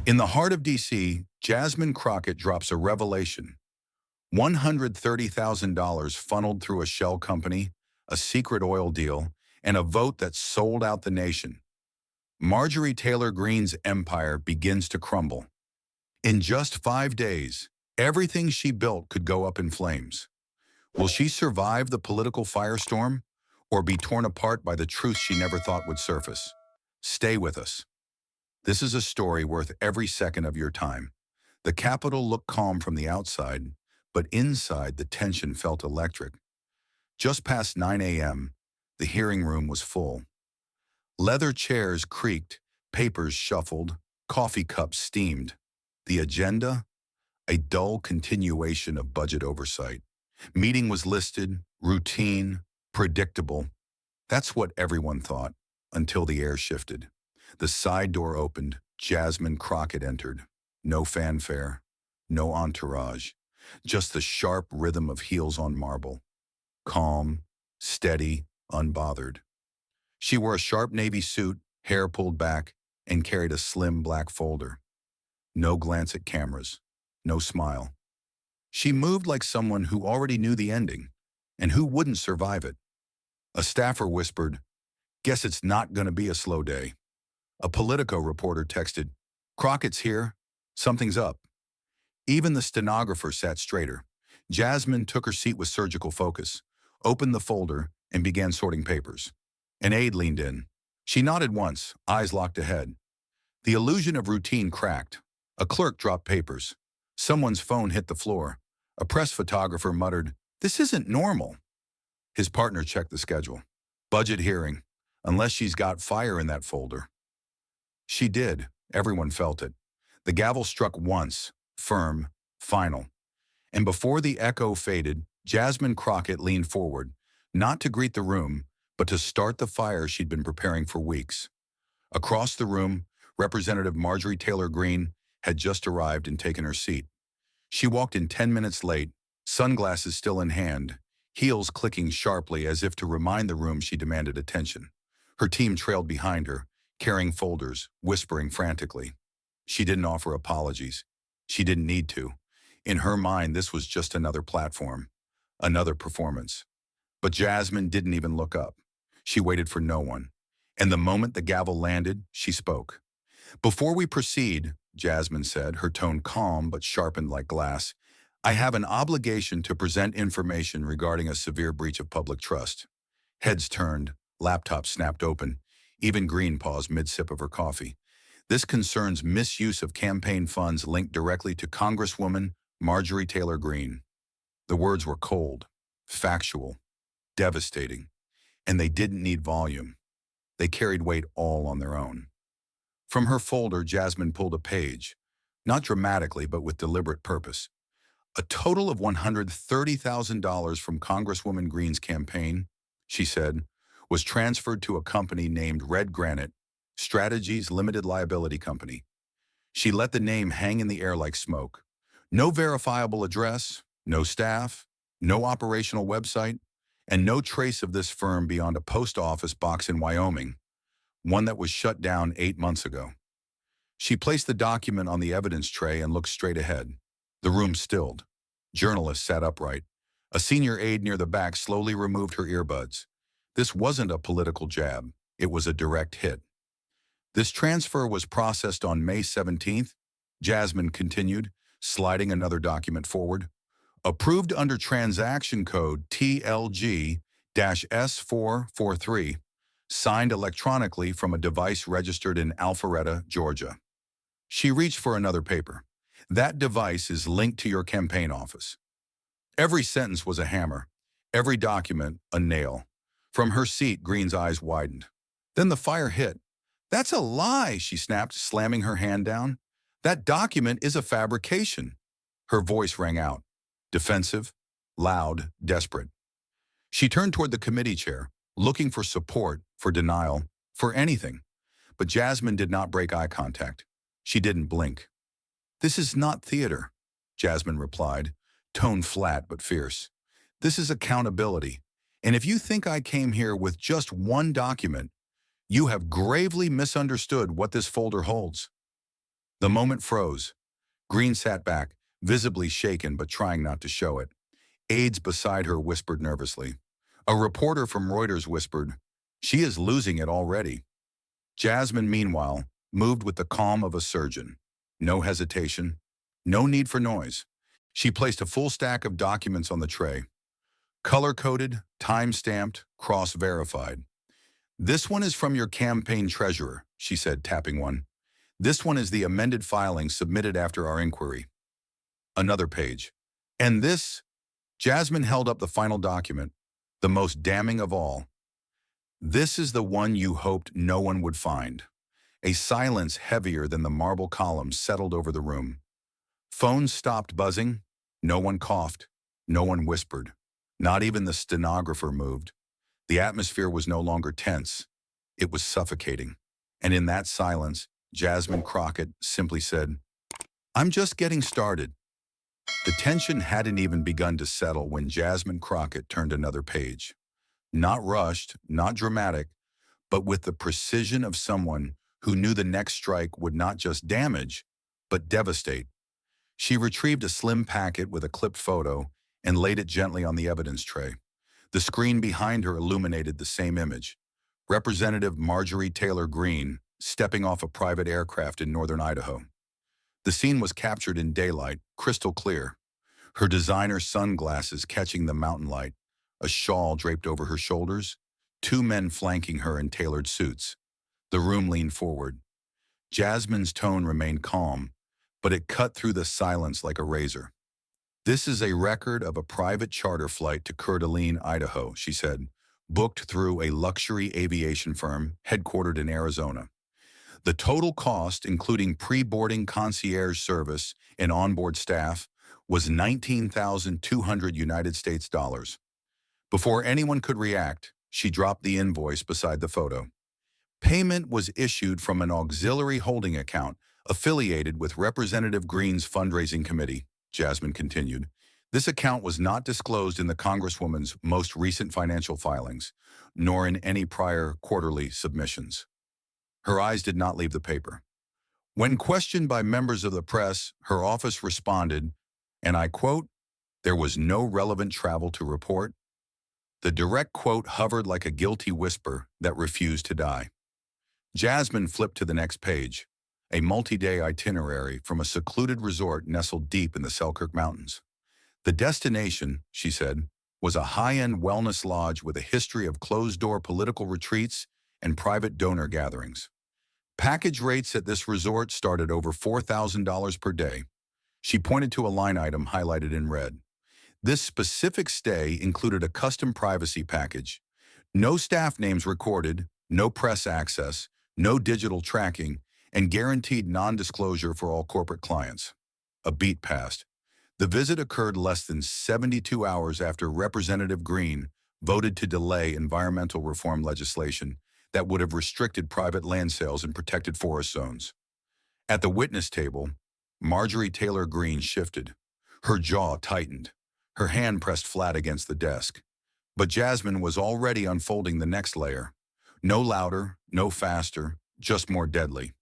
In the heart of DC, Jasmine Crockett drops a revelation. $130,000 funneled through a shell company, a secret oil deal, and a vote that sold out the nation. Marjorie Taylor Greene's empire begins to crumble. In just 5 days, everything she built could go up in flames. Will she survive the political firestorm or be torn apart by the truth she never thought would surface? Stay with us. This is a story worth every second of your time. The Capitol looked calm from the outside, but inside the tension felt electric. Just past 9 a.m., the hearing room was full. Leather chairs creaked, papers shuffled, coffee cups steamed. The agenda? A dull continuation of budget oversight. Meeting was listed, routine, predictable. That's what everyone thought, until the air shifted. The side door opened, Jasmine Crockett entered. No fanfare, no entourage, just the sharp rhythm of heels on marble. Calm, steady, unbothered. She wore a sharp navy suit, hair pulled back, and carried a slim black folder. No glance at cameras, no smile. She moved like someone who already knew the ending, and who wouldn't survive it. A staffer whispered, "Guess it's not going to be a slow day." A Politico reporter texted, "Crockett's here. Something's up." Even the stenographer sat straighter. Jasmine took her seat with surgical focus, opened the folder, and began sorting papers. An aide leaned in. She nodded once, eyes locked ahead. The illusion of routine cracked. A clerk dropped papers. Someone's phone hit the floor. A press photographer muttered, "This isn't normal." His partner checked the schedule. Budget hearing, unless she's got fire in that folder. She did. Everyone felt it. The gavel struck once, firm, final. And before the echo faded, Jasmine Crockett leaned forward, not to greet the room, but to start the fire she'd been preparing for weeks. Across the room, Representative Marjorie Taylor Greene had just arrived and taken her seat. She walked in 10 minutes late, sunglasses still in hand, heels clicking sharply as if to remind the room she demanded attention. Her team trailed behind her, carrying folders, whispering frantically. She didn't offer apologies. She didn't need to. In her mind, this was just another platform, another performance. But Jasmine didn't even look up. She waited for no one. And the moment the gavel landed, she spoke. "Before we proceed," Jasmine said, her tone calm but sharpened like glass, "I have an obligation to present information regarding a severe breach of public trust." Heads turned, laptops snapped open. Even Greene paused mid-sip of her coffee. "This concerns misuse of campaign funds linked directly to Congresswoman Marjorie Taylor Greene." The words were cold, factual, devastating, and they didn't need volume. They carried weight all on their own. From her folder, Jasmine pulled a page, not dramatically but with deliberate purpose. "A total of $130,000 from Congresswoman Greene's campaign," she said, "was transferred to a company named Red Granite Strategies Limited Liability Company." She let the name hang in the air like smoke. No verifiable address, no staff, no operational website, and no trace of this firm beyond a post office box in Wyoming, one that was shut down 8 months ago. She placed the document on the evidence tray and looked straight ahead. The room stilled. Journalists sat upright. A senior aide near the back slowly removed her earbuds. This wasn't a political jab. It was a direct hit. "This transfer was processed on May 17th, Jasmine continued, sliding another document forward. "Approved under transaction code TLG-S443, signed electronically from a device registered in Alpharetta, Georgia." She reached for another paper. "That device is linked to your campaign office." Every sentence was a hammer, every document a nail. From her seat, Greene's eyes widened. Then the fire hit. "That's a lie," she snapped, slamming her hand down. "That document is a fabrication." Her voice rang out, defensive, loud, desperate. She turned toward the committee chair, looking for support, for denial, for anything. But Jasmine did not break eye contact. She didn't blink. "This is not theater," Jasmine replied, tone flat but fierce. "This is accountability. And if you think I came here with just one document, you have gravely misunderstood what this folder holds." The moment froze. Green sat back, visibly shaken but trying not to show it. Aides beside her whispered nervously. A reporter from Reuters whispered, "She is losing it already." Jasmine, meanwhile, moved with the calm of a surgeon. No hesitation, no need for noise. She placed a full stack of documents on the tray. Color-coded, time-stamped, cross-verified. "This one is from your campaign treasurer," she said, tapping one. "This one is the amended filing submitted after our inquiry." Another page. "And this?" Jasmine held up the final document, the most damning of all. "This is the one you hoped no one would find." A silence heavier than the marble columns settled over the room. Phones stopped buzzing. No one coughed. No one whispered. Not even the stenographer moved. The atmosphere was no longer tense. It was suffocating. And in that silence, Jasmine Crockett simply said, "I'm just getting started." The tension hadn't even begun to settle when Jasmine Crockett turned another page. Not rushed, not dramatic, but with the precision of someone who knew the next strike would not just damage, but devastate. She retrieved a slim packet with a clipped photo and laid it gently on the evidence tray. The screen behind her illuminated the same image. Representative Marjorie Taylor Greene stepping off a private aircraft in northern Idaho. The scene was captured in daylight, crystal clear. Her designer sunglasses catching the mountain light, a shawl draped over her shoulders, two men flanking her in tailored suits. The room leaned forward. Jasmine's tone remained calm, but it cut through the silence like a razor. "This is a record of a private charter flight to Coeur d'Alene, Idaho," she said, "booked through a luxury aviation firm headquartered in Arizona. The total cost, including pre-boarding concierge service and onboard staff, was $19,200 United States dollars." Before anyone could react, she dropped the invoice beside the photo. "Payment was issued from an auxiliary holding account affiliated with Representative Greene's fundraising committee," Jasmine continued. "This account was not disclosed in the Congresswoman's most recent financial filings, nor in any prior quarterly submissions." Her eyes did not leave the paper. When questioned by members of the press, her office responded, and I quote, "There was no relevant travel to report." The direct quote hovered like a guilty whisper that refused to die. Jasmine flipped to the next page, a multi-day itinerary from a secluded resort nestled deep in the Selkirk Mountains. The destination, she said, was a high-end wellness lodge with a history of closed-door political retreats and private donor gatherings. Package rates at this resort started over $4,000 per day. She pointed to a line item highlighted in red. This specific stay included a custom privacy package. No staff names recorded, no press access, no digital tracking, and guaranteed non-disclosure for all corporate clients. A beat passed. The visit occurred less than 72 hours after Representative Greene voted to delay environmental reform legislation that would have restricted private land sales in protected forest zones. At the witness table, Marjorie Taylor Greene shifted. Her jaw tightened. Her hand pressed flat against the desk. But Jasmine was already unfolding the next layer. No louder, no faster, just more deadly.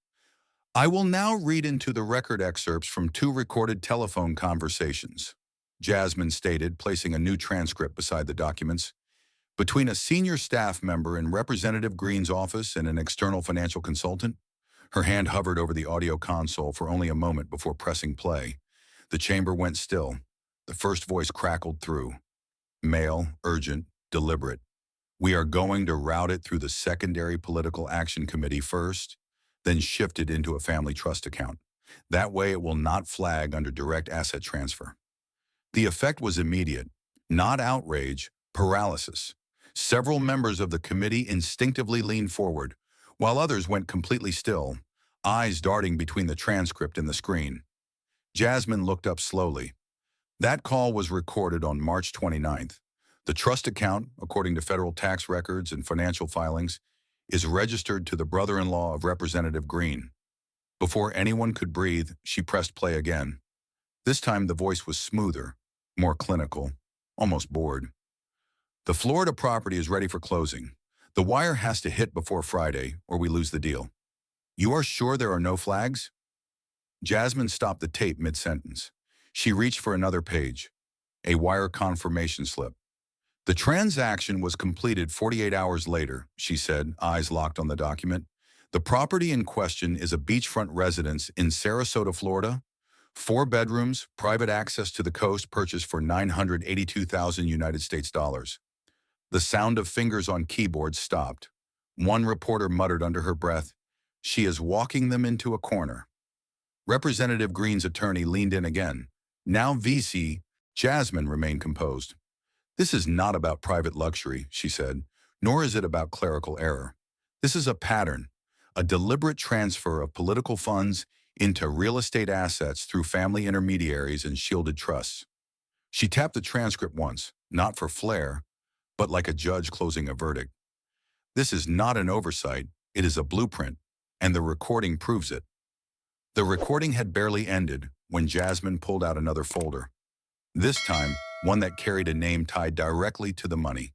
"I will now read into the record excerpts from two recorded telephone conversations," Jasmine stated, placing a new transcript beside the documents. "Between a senior staff member in Representative Greene's office and an external financial consultant." Her hand hovered over the audio console for only a moment before pressing play. The chamber went still. The first voice crackled through. Male, urgent, deliberate. "We are going to route it through the Secondary Political Action Committee first, then shift it into a family trust account. That way it will not flag under direct asset transfer." The effect was immediate. Not outrage, paralysis. Several members of the committee instinctively leaned forward, while others went completely still, eyes darting between the transcript and the screen. Jasmine looked up slowly. That call was recorded on March 29th. The trust account, according to federal tax records and financial filings, is registered to the brother-in-law of Representative Greene. Before anyone could breathe, she pressed play again. This time the voice was smoother, more clinical, almost bored. "The Florida property is ready for closing. The wire has to hit before Friday, or we lose the deal. You are sure there are no flags?" Jasmine stopped the tape mid-sentence. She reached for another page, a wire confirmation slip. The transaction was completed 48 hours later, she said, eyes locked on the document. The property in question is a beachfront residence in Sarasota, Florida. 4 bedrooms, private access to the coast, purchased for 982,000 United States dollars. The sound of fingers on keyboard stopped. One reporter muttered under her breath, "She is walking them into a corner." Representative Green's attorney leaned in again. Now VC, Jasmine remained composed. "This is not about private luxury," she said, "nor is it about clerical error. This is a pattern, a deliberate transfer of political funds into real estate assets through family intermediaries and shielded trusts." She tapped the transcript once, not for flair, but like a judge closing a verdict. "This is not an oversight, it is a blueprint, and the recording proves it." The recording had barely ended when Jasmine pulled out another folder. This time, one that carried a name tied directly to the money.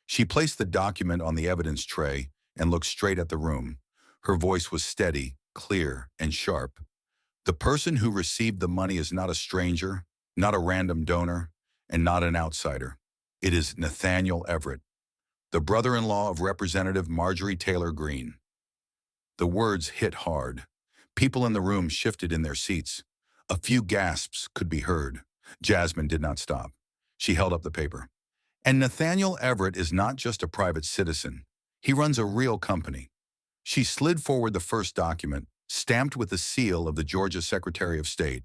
She placed the document on the evidence tray and looked straight at the room. Her voice was steady, clear, and sharp. "The person who received the money is not a stranger, not a random donor, and not an outsider. It is Nathaniel Everett, the brother-in-law of Representative Marjorie Taylor Greene." The words hit hard. People in the room shifted in their seats. A few gasps could be heard. Jasmine did not stop. She held up the paper. "And Nathaniel Everett is not just a private citizen. He runs a real company." She slid forward the first document, stamped with the seal of the Georgia Secretary of State.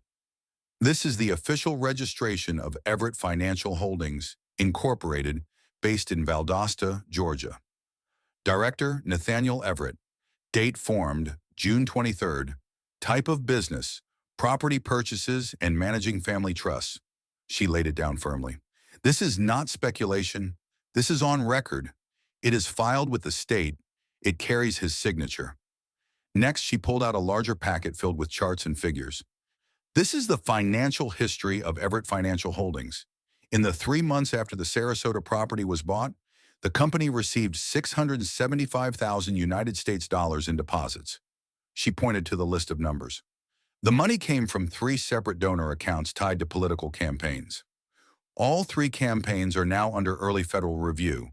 "This is the official registration of Everett Financial Holdings, Incorporated, based in Valdosta, Georgia. Director, Nathaniel Everett. Date formed, June 23rd. Type of business, property purchases and managing family trusts." She laid it down firmly. "This is not speculation. This is on record. It is filed with the state. It carries his signature." Next, she pulled out a larger packet filled with charts and figures. "This is the financial history of Everett Financial Holdings. In the 3 months after the Sarasota property was bought, the company received 675,000 United States dollars in deposits." She pointed to the list of numbers. "The money came from 3 separate donor accounts tied to political campaigns. All 3 campaigns are now under early federal review.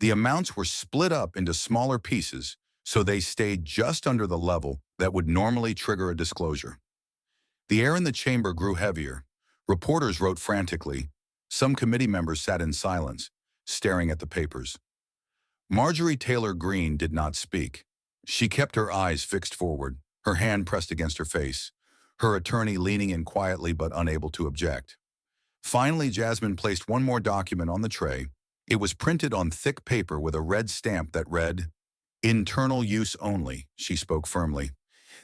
The amounts were split up into smaller pieces, so they stayed just under the level that would normally trigger a disclosure." The air in the chamber grew heavier. Reporters wrote frantically. Some committee members sat in silence, staring at the papers. Marjorie Taylor Greene did not speak. She kept her eyes fixed forward, her hand pressed against her face, her attorney leaning in quietly but unable to object. Finally, Jasmine placed one more document on the tray. It was printed on thick paper with a red stamp that read, "Internal use only," she spoke firmly.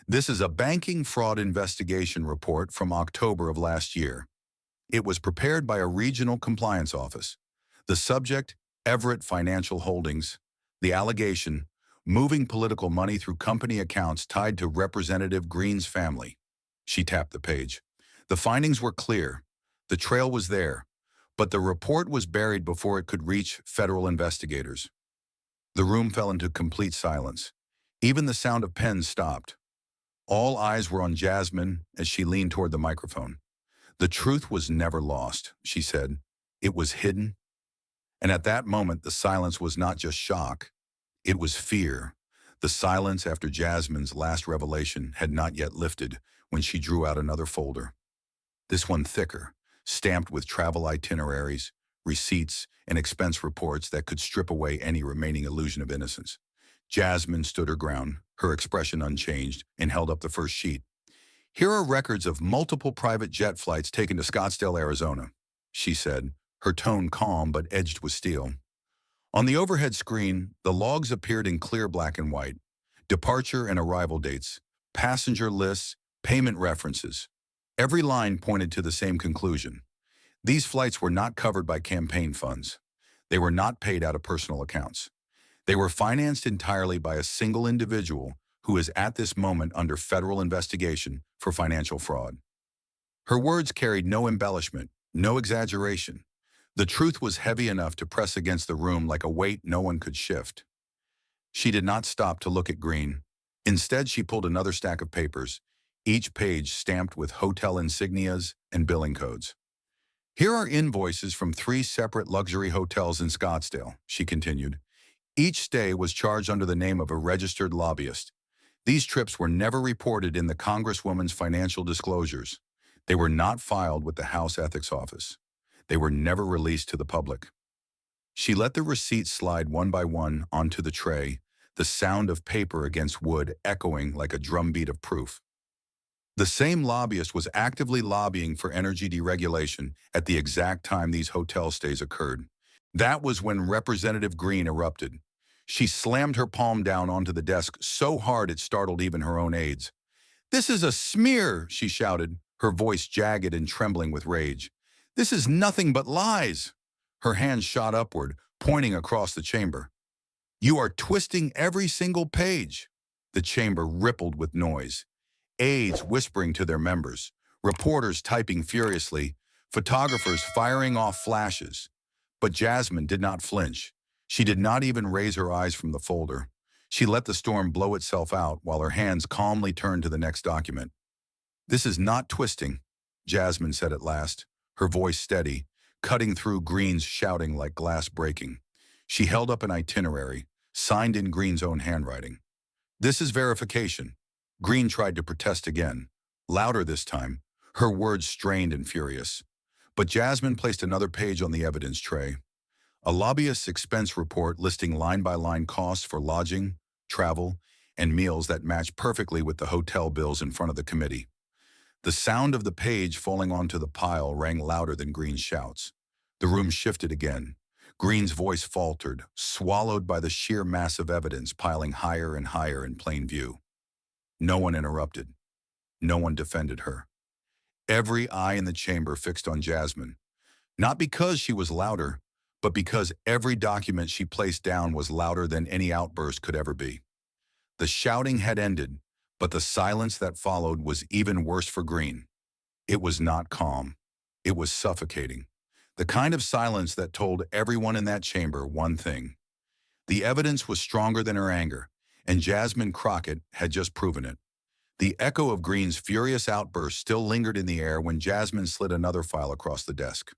"This is a banking fraud investigation report from October of last year. It was prepared by a regional compliance office. The subject, Everett Financial Holdings. The allegation, moving political money through company accounts tied to Representative Greene's family." She tapped the page. The findings were clear. The trail was there, but the report was buried before it could reach federal investigators. The room fell into complete silence. Even the sound of pens stopped. All eyes were on Jasmine as she leaned toward the microphone. "The truth was never lost," she said. "It was hidden." And at that moment, the silence was not just shock. It was fear. The silence after Jasmine's last revelation had not yet lifted when she drew out another folder. This one thicker, stamped with travel itineraries, receipts, and expense reports that could strip away any remaining illusion of innocence. Jasmine stood her ground, her expression unchanged, and held up the first sheet. "Here are records of multiple private jet flights taken to Scottsdale, Arizona," she said, her tone calm but edged with steel. On the overhead screen, the logs appeared in clear black and white. Departure and arrival dates, passenger lists, payment references. Every line pointed to the same conclusion. These flights were not covered by campaign funds. They were not paid out of personal accounts. They were financed entirely by a single individual who is at this moment under federal investigation for financial fraud. Her words carried no embellishment, no exaggeration. The truth was heavy enough to press against the room like a weight no one could shift. She did not stop to look at Greene. Instead, she pulled another stack of papers, each page stamped with hotel insignias and billing codes. Here are invoices from 3 separate luxury hotels in Scottsdale, she continued. Each stay was charged under the name of a registered lobbyist. These trips were never reported in the Congresswoman's financial disclosures. They were not filed with the House Ethics Office. They were never released to the public. She let the receipts slide one by one onto the tray, the sound of paper against wood echoing like a drumbeat of proof. The same lobbyist was actively lobbying for energy deregulation at the exact time these hotel stays occurred. That was when Representative Green erupted. She slammed her palm down onto the desk so hard it startled even her own aides. "This is a smear," she shouted, her voice jagged and trembling with rage. "This is nothing but lies." Her hand shot upward, pointing across the chamber. "You are twisting every single page." The chamber rippled with noise. Aides whispering to their members, reporters typing furiously, photographers firing off flashes. But Jasmine did not flinch. She did not even raise her eyes from the folder. She let the storm blow itself out while her hands calmly turned to the next document. "This is not twisting," Jasmine said at last, her voice steady, cutting through Green's shouting like glass breaking. She held up an itinerary, signed in Green's own handwriting. "This is verification." Green tried to protest again, louder this time, her words strained and furious. But Jasmine placed another page on the evidence tray. A lobbyist's expense report listing line-by-line costs for lodging, travel, and meals that matched perfectly with the hotel bills in front of the committee. The sound of the page falling onto the pile rang louder than Green's shouts. The room shifted again. Green's voice faltered, swallowed by the sheer mass of evidence piling higher and higher in plain view. No one interrupted. No one defended her. Every eye in the chamber fixed on Jasmine, not because she was louder, but because every document she placed down was louder than any outburst could ever be. The shouting had ended, but the silence that followed was even worse for Green. It was not calm. It was suffocating. The kind of silence that told everyone in that chamber one thing. The evidence was stronger than her anger, and Jasmine Crockett had just proven it. The echo of Green's furious outburst still lingered in the air when Jasmine slid another file across the desk,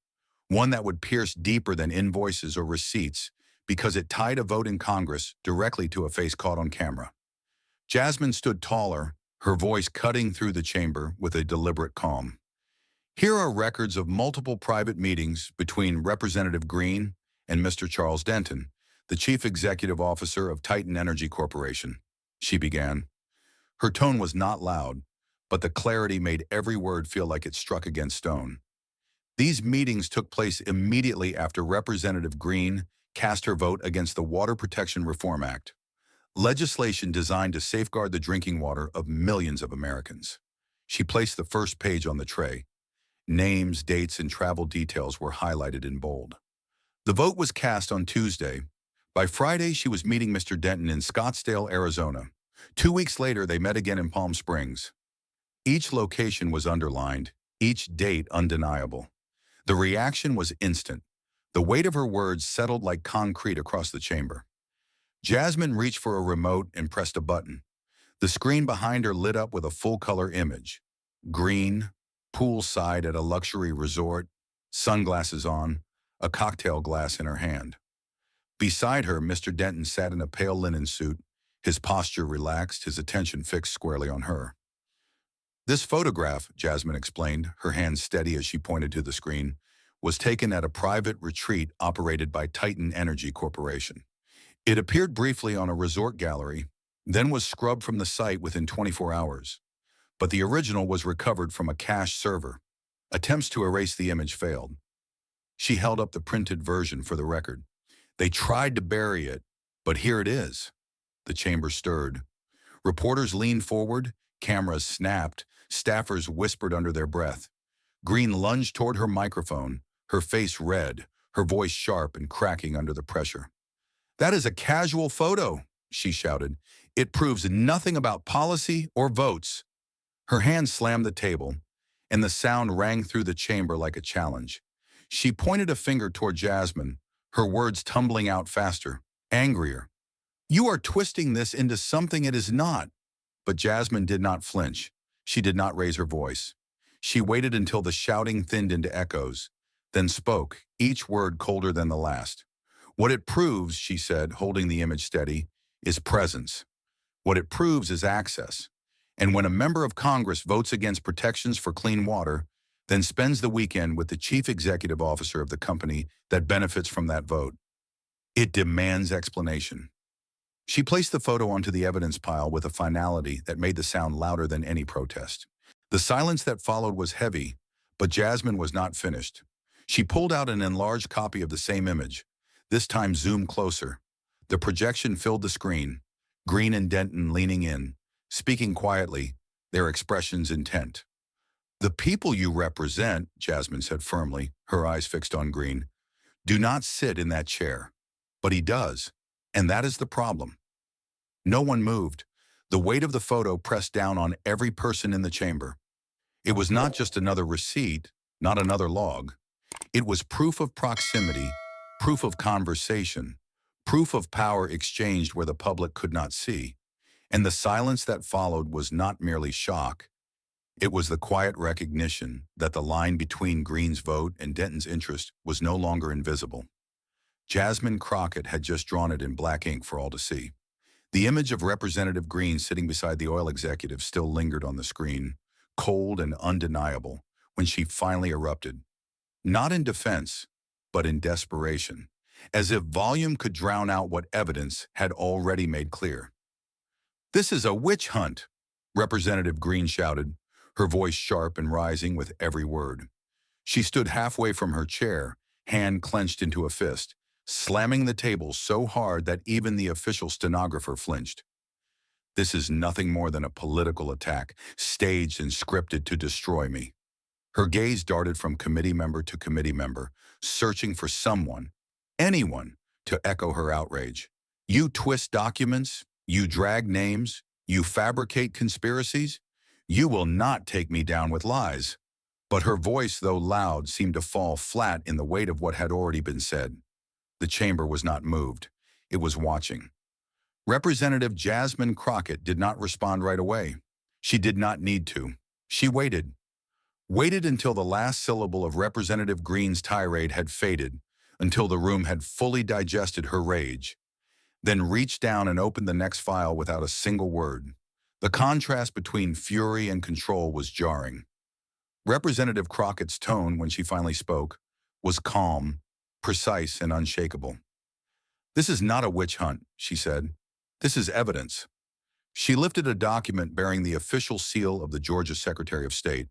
one that would pierce deeper than invoices or receipts because it tied a vote in Congress directly to a face caught on camera. Jasmine stood taller, her voice cutting through the chamber with a deliberate calm. "Here are records of multiple private meetings between Representative Green and Mr. Charles Denton, the Chief Executive Officer of Titan Energy Corporation," she began. Her tone was not loud, but the clarity made every word feel like it struck against stone. These meetings took place immediately after Representative Green cast her vote against the Water Protection Reform Act, legislation designed to safeguard the drinking water of millions of Americans. She placed the first page on the tray. Names, dates, and travel details were highlighted in bold. The vote was cast on Tuesday. By Friday, she was meeting Mr. Denton in Scottsdale, Arizona. 2 weeks later, they met again in Palm Springs. Each location was underlined, each date undeniable. The reaction was instant. The weight of her words settled like concrete across the chamber. Jasmine reached for a remote and pressed a button. The screen behind her lit up with a full-color image. Green, poolside at a luxury resort, sunglasses on, a cocktail glass in her hand. Beside her, Mr. Denton sat in a pale linen suit, his posture relaxed, his attention fixed squarely on her. "This photograph," Jasmine explained, her hand steady as she pointed to the screen, was taken at a private retreat operated by Titan Energy Corporation. It appeared briefly on a resort gallery, then was scrubbed from the site within 24 hours. But the original was recovered from a cache server. Attempts to erase the image failed. She held up the printed version for the record. "They tried to bury it, but here it is." The chamber stirred. Reporters leaned forward, cameras snapped, staffers whispered under their breath. Green lunged toward her microphone, her face red, her voice sharp and cracking under the pressure. "That is a casual photo," she shouted. "It proves nothing about policy or votes." Her hand slammed the table, and the sound rang through the chamber like a challenge. She pointed a finger toward Jasmine, her words tumbling out faster, angrier. "You are twisting this into something it is not." But Jasmine did not flinch. She did not raise her voice. She waited until the shouting thinned into echoes, then spoke, each word colder than the last. What it proves, she said, holding the image steady, is presence. What it proves is access. And when a member of Congress votes against protections for clean water, then spends the weekend with the chief executive officer of the company that benefits from that vote, it demands explanation. She placed the photo onto the evidence pile with a finality that made the sound louder than any protest. The silence that followed was heavy, but Jasmine was not finished. She pulled out an enlarged copy of the same image, this time zoomed closer. The projection filled the screen, Green and Denton leaning in, speaking quietly, their expressions intent. "The people you represent," Jasmine said firmly, her eyes fixed on Green, "do not sit in that chair. But he does, and that is the problem." No one moved. The weight of the photo pressed down on every person in the chamber. It was not just another receipt, not another log. It was proof of proximity, proof of conversation, proof of power exchanged where the public could not see. And the silence that followed was not merely shock. It was the quiet recognition that the line between Green's vote and Denton's interest was no longer invisible. Jasmine Crockett had just drawn it in black ink for all to see. The image of Representative Green sitting beside the oil executive still lingered on the screen, cold and undeniable, when she finally erupted. Not in defense, but in desperation, as if volume could drown out what evidence had already made clear. "This is a witch hunt," Representative Green shouted, her voice sharp and rising with every word. She stood halfway from her chair, hand clenched into a fist, slamming the table so hard that even the official stenographer flinched. "This is nothing more than a political attack, staged and scripted to destroy me." Her gaze darted from committee member to committee member, searching for someone, anyone, to echo her outrage. "You twist documents, you drag names, you fabricate conspiracies. You will not take me down with lies." But her voice, though loud, seemed to fall flat in the weight of what had already been said. The chamber was not moved. It was watching. Representative Jasmine Crockett did not respond right away. She did not need to. She waited. Waited until the last syllable of Representative Green's tirade had faded, until the room had fully digested her rage. Then reached down and opened the next file without a single word. The contrast between fury and control was jarring. Representative Crockett's tone, when she finally spoke, was calm, precise, and unshakable. "This is not a witch hunt," she said. "This is evidence." She lifted a document bearing the official seal of the Georgia Secretary of State.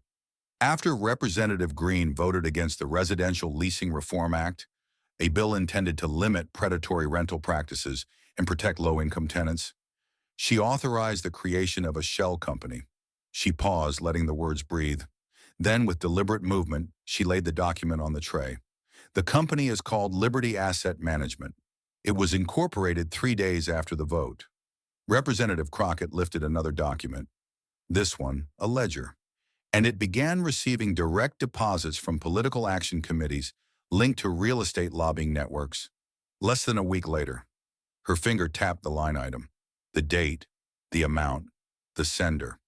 After Representative Green voted against the Residential Leasing Reform Act, a bill intended to limit predatory rental practices and protect low-income tenants, she authorized the creation of a shell company. She paused, letting the words breathe. Then, with deliberate movement, she laid the document on the tray. The company is called Liberty Asset Management. It was incorporated 3 days after the vote. Representative Crockett lifted another document. This one, a ledger. And it began receiving direct deposits from political action committees linked to real estate lobbying networks. Less than a week later, her finger tapped the line item, the date, the amount, the sender.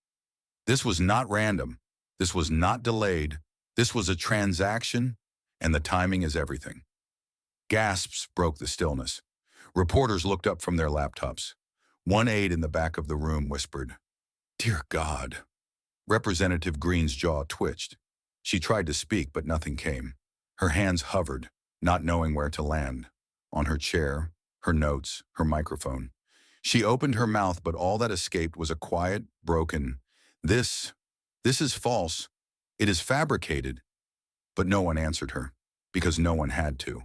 This was not random. This was not delayed. This was a transaction, and the timing is everything. Gasps broke the stillness. Reporters looked up from their laptops. One aide in the back of the room whispered, "Dear God." Representative Green's jaw twitched. She tried to speak, but nothing came. Her hands hovered, not knowing where to land. On her chair, her notes, her microphone. She opened her mouth, but all that escaped was a quiet, broken, This is false. It is fabricated." But no one answered her, because no one had to.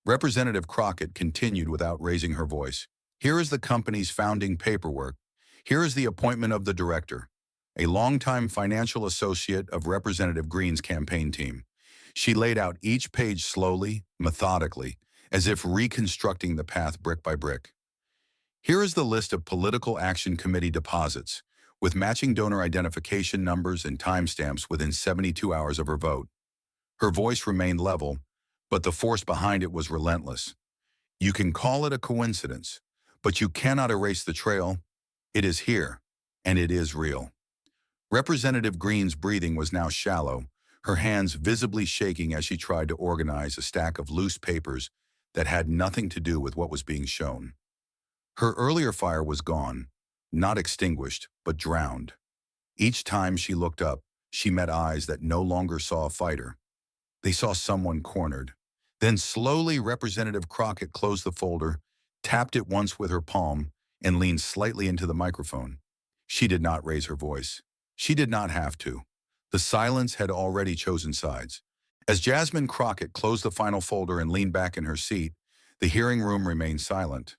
Representative Crockett continued without raising her voice. "Here is the company's founding paperwork. Here is the appointment of the director, a longtime financial associate of Representative Green's campaign team." She laid out each page slowly, methodically, as if reconstructing the path brick by brick. "Here is the list of political action committee deposits, with matching donor identification numbers and timestamps within 72 hours of her vote." Her voice remained level, but the force behind it was relentless. "You can call it a coincidence, but you cannot erase the trail. It is here, and it is real." Representative Green's breathing was now shallow, her hands visibly shaking as she tried to organize a stack of loose papers that had nothing to do with what was being shown. Her earlier fire was gone, not extinguished, but drowned. Each time she looked up, she met eyes that no longer saw a fighter. They saw someone cornered. Then slowly Representative Crockett closed the folder, tapped it once with her palm, and leaned slightly into the microphone. She did not raise her voice. She did not have to. The silence had already chosen sides. As Jasmine Crockett closed the final folder and leaned back in her seat, the hearing room remained silent.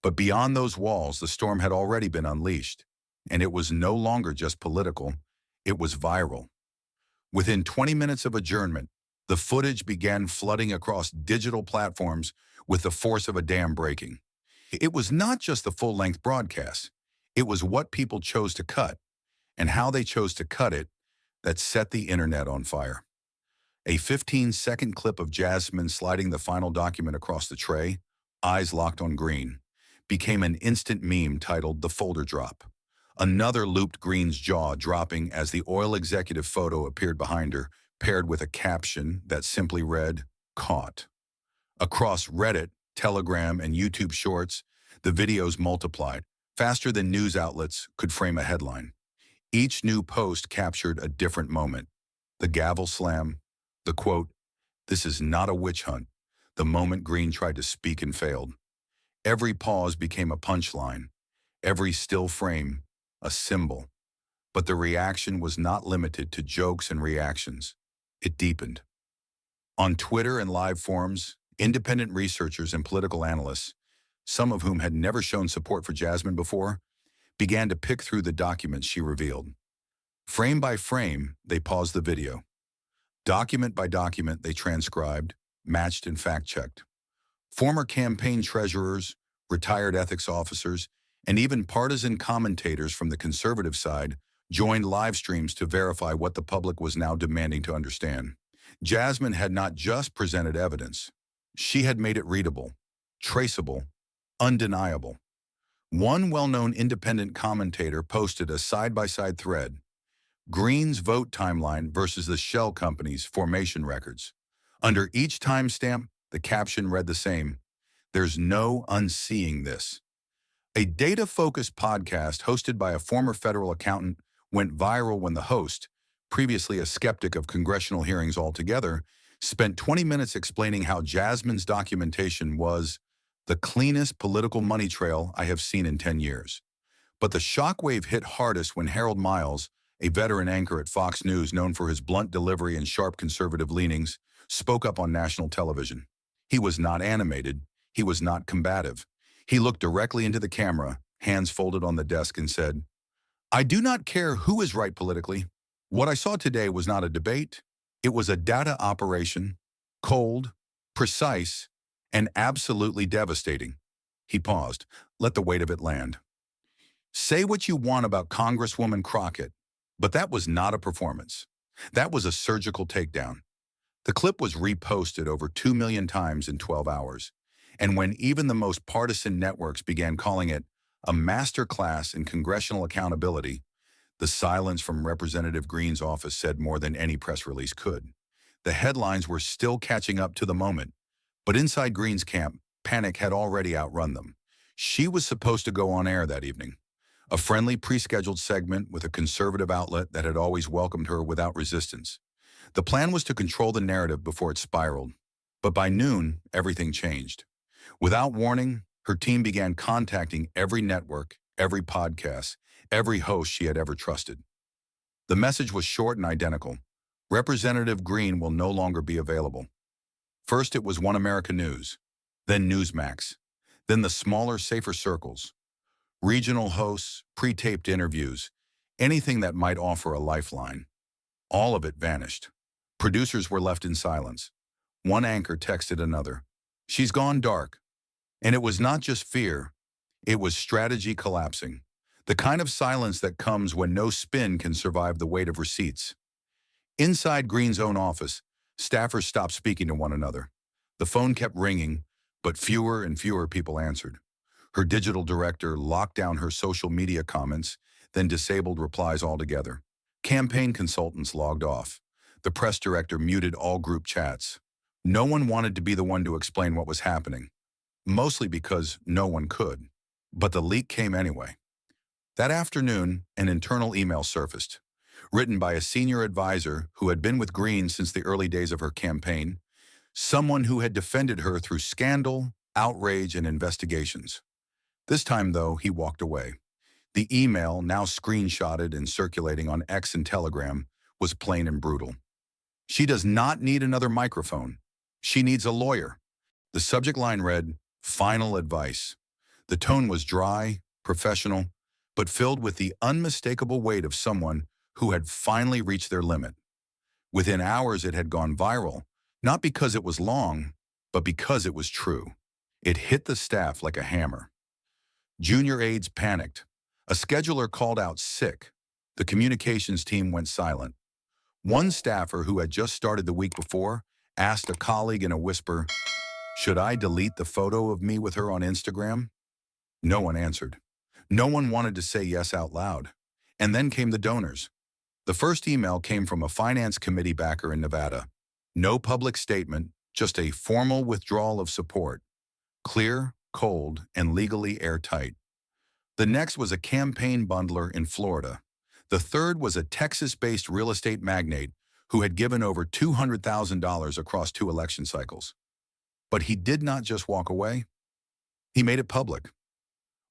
But beyond those walls, the storm had already been unleashed. And it was no longer just political, it was viral. Within 20 minutes of adjournment, the footage began flooding across digital platforms with the force of a dam breaking. It was not just the full-length broadcast. It was what people chose to cut, and how they chose to cut it, that set the internet on fire. A 15-second clip of Jasmine sliding the final document across the tray, eyes locked on Green, became an instant meme titled "The Folder Drop." Another looped Green's jaw dropping as the oil executive photo appeared behind her, paired with a caption that simply read, "Caught." Across Reddit, Telegram, and YouTube Shorts, the videos multiplied, faster than news outlets could frame a headline. Each new post captured a different moment. The gavel slam, the quote, "This is not a witch hunt," the moment Green tried to speak and failed. Every pause became a punchline, every still frame, a symbol. But the reaction was not limited to jokes and reactions. It deepened. On Twitter and live forums, independent researchers and political analysts, some of whom had never shown support for Jasmine before, began to pick through the documents she revealed. Frame by frame, they paused the video. Document by document, they transcribed, matched, and fact-checked. Former campaign treasurers, retired ethics officers, and even partisan commentators from the conservative side joined live streams to verify what the public was now demanding to understand. Jasmine had not just presented evidence. She had made it readable, traceable, undeniable. One well-known independent commentator posted a side-by-side thread, Green's vote timeline versus the shell company's formation records. Under each timestamp, the caption read the same, "There's no unseeing this." A data-focused podcast hosted by a former federal accountant went viral when the host, previously a skeptic of congressional hearings altogether, spent 20 minutes explaining how Jasmine's documentation was the cleanest political money trail I have seen in 10 years. But the shockwave hit hardest when Harold Miles, a veteran anchor at Fox News known for his blunt delivery and sharp conservative leanings, spoke up on national television. He was not animated. He was not combative. He looked directly into the camera, hands folded on the desk, and said, "I do not care who is right politically. What I saw today was not a debate. It was a data operation, cold, precise, and absolutely devastating." He paused. Let the weight of it land. Say what you want about Congresswoman Crockett, but that was not a performance. That was a surgical takedown. The clip was reposted over 2 million times in 12 hours. And when even the most partisan networks began calling it a masterclass in congressional accountability, the silence from Representative Green's office said more than any press release could. The headlines were still catching up to the moment, but inside Green's camp, panic had already outrun them. She was supposed to go on air that evening, a friendly pre-scheduled segment with a conservative outlet that had always welcomed her without resistance. The plan was to control the narrative before it spiraled, but by noon, everything changed. Without warning, her team began contacting every network, every podcast, every host she had ever trusted. The message was short and identical. Representative Green will no longer be available. First it was One America News, then Newsmax, then the smaller, safer circles. Regional hosts, pre-taped interviews, anything that might offer a lifeline. All of it vanished. Producers were left in silence. One anchor texted another, "She's gone dark." And it was not just fear, it was strategy collapsing. The kind of silence that comes when no spin can survive the weight of receipts. Inside Green's own office, staffers stopped speaking to one another. The phone kept ringing, but fewer and fewer people answered. Her digital director locked down her social media comments, then disabled replies altogether. Campaign consultants logged off. The press director muted all group chats. No one wanted to be the one to explain what was happening, mostly because no one could. But the leak came anyway. That afternoon, an internal email surfaced, written by a senior advisor who had been with Green since the early days of her campaign, someone who had defended her through scandal, outrage, and investigations. This time, though, he walked away. The email, now screenshotted and circulating on X and Telegram, was plain and brutal. She does not need another microphone. She needs a lawyer. The subject line read, "Final advice." The tone was dry, professional, but filled with the unmistakable weight of someone who had finally reached their limit. Within hours, it had gone viral, not because it was long, but because it was true. It hit the staff like a hammer. Junior aides panicked. A scheduler called out sick. The communications team went silent. One staffer who had just started the week before asked a colleague in a whisper, "Should I delete the photo of me with her on Instagram?" No one answered. No one wanted to say yes out loud. And then came the donors. The first email came from a finance committee backer in Nevada. No public statement, just a formal withdrawal of support. Clear, cold, and legally airtight. The next was a campaign bundler in Florida. The third was a Texas-based real estate magnate who had given over $200,000 across 2 election cycles. But he did not just walk away. He made it public.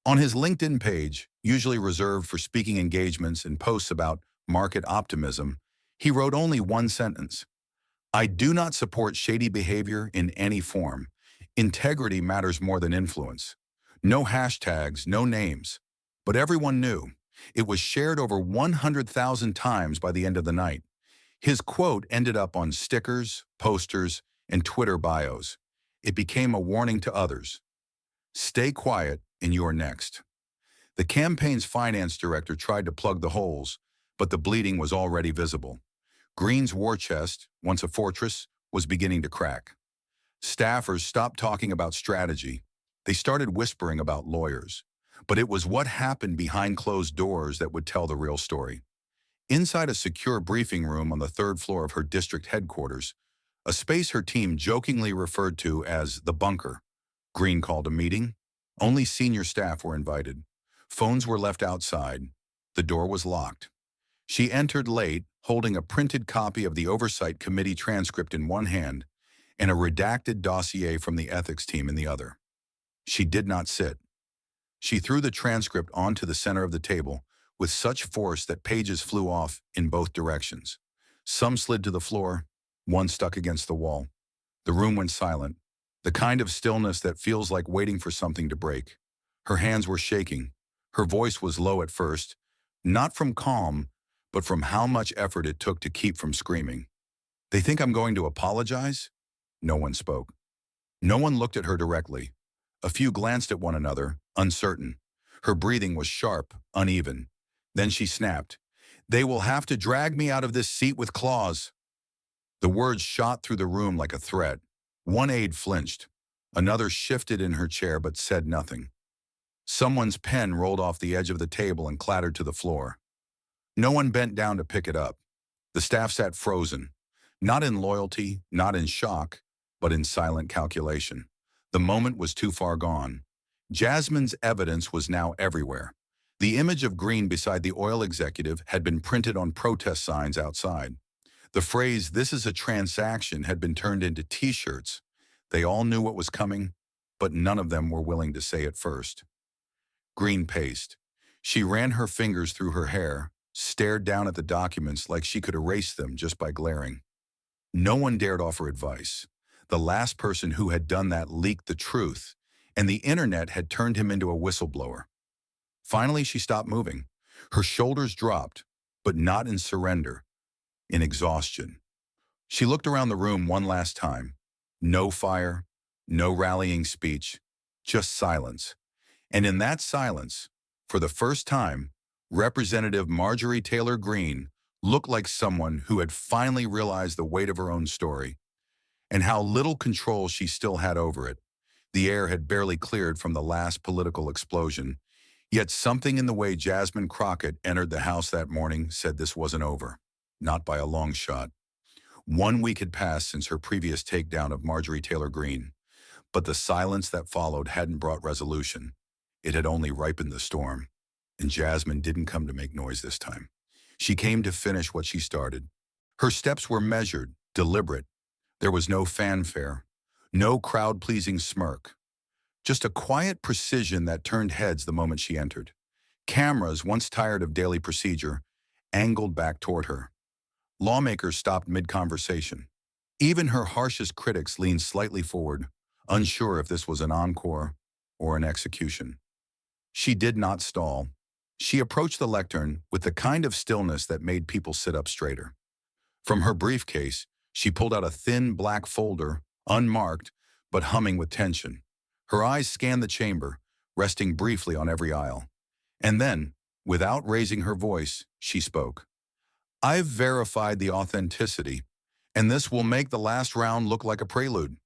On his LinkedIn page, usually reserved for speaking engagements and posts about market optimism, he wrote only one sentence: "I do not support shady behavior in any form. Integrity matters more than influence." No hashtags, no names. But everyone knew. It was shared over 100,000 times by the end of the night. His quote ended up on stickers, posters, and Twitter bios. It became a warning to others. Stay quiet and you're next. The campaign's finance director tried to plug the holes, but the bleeding was already visible. Green's war chest, once a fortress, was beginning to crack. Staffers stopped talking about strategy. They started whispering about lawyers. But it was what happened behind closed doors that would tell the real story. Inside a secure briefing room on the 3rd floor of her district headquarters, a space her team jokingly referred to as the bunker, Green called a meeting. Only senior staff were invited. Phones were left outside. The door was locked. She entered late, holding a printed copy of the Oversight Committee transcript in one hand and a redacted dossier from the ethics team in the other. She did not sit. She threw the transcript onto the center of the table with such force that pages flew off in both directions. Some slid to the floor, one stuck against the wall. The room went silent, the kind of stillness that feels like waiting for something to break. Her hands were shaking. Her voice was low at first, not from calm, but from how much effort it took to keep from screaming. "They think I'm going to apologize?" No one spoke. No one looked at her directly. A few glanced at one another, uncertain. Her breathing was sharp, uneven. Then she snapped, "They will have to drag me out of this seat with claws." The words shot through the room like a threat. One aide flinched. Another shifted in her chair but said nothing. Someone's pen rolled off the edge of the table and clattered to the floor. No one bent down to pick it up. The staff sat frozen, not in loyalty, not in shock, but in silent calculation. The moment was too far gone. Jasmine's evidence was now everywhere. The image of Green beside the oil executive had been printed on protest signs outside. The phrase, "This is a transaction," had been turned into T-shirts. They all knew what was coming, but none of them were willing to say it first. Green paced. She ran her fingers through her hair, stared down at the documents like she could erase them just by glaring. No one dared offer advice. The last person who had done that leaked the truth, and the internet had turned him into a whistleblower. Finally, she stopped moving. Her shoulders dropped, but not in surrender, in exhaustion. She looked around the room one last time. No fire, no rallying speech, just silence. And in that silence, for the first time, Representative Marjorie Taylor Greene looked like someone who had finally realized the weight of her own story and how little control she still had over it. The air had barely cleared from the last political explosion. Yet something in the way Jasmine Crockett entered the house that morning said this wasn't over. Not by a long shot. 1 week had passed since her previous takedown of Marjorie Taylor Greene, but the silence that followed hadn't brought resolution. It had only ripened the storm. And Jasmine didn't come to make noise this time. She came to finish what she started. Her steps were measured, deliberate. There was no fanfare, no crowd-pleasing smirk. Just a quiet precision that turned heads the moment she entered. Cameras, once tired of daily procedure, angled back toward her. Lawmakers stopped mid-conversation. Even her harshest critics leaned slightly forward, unsure if this was an encore or an execution. She did not stall. She approached the lectern with the kind of stillness that made people sit up straighter. From her briefcase, she pulled out a thin black folder, unmarked, but humming with tension. Her eyes scanned the chamber, resting briefly on every aisle. And then, without raising her voice, she spoke. "I've verified the authenticity, and this will make the last round look like a prelude."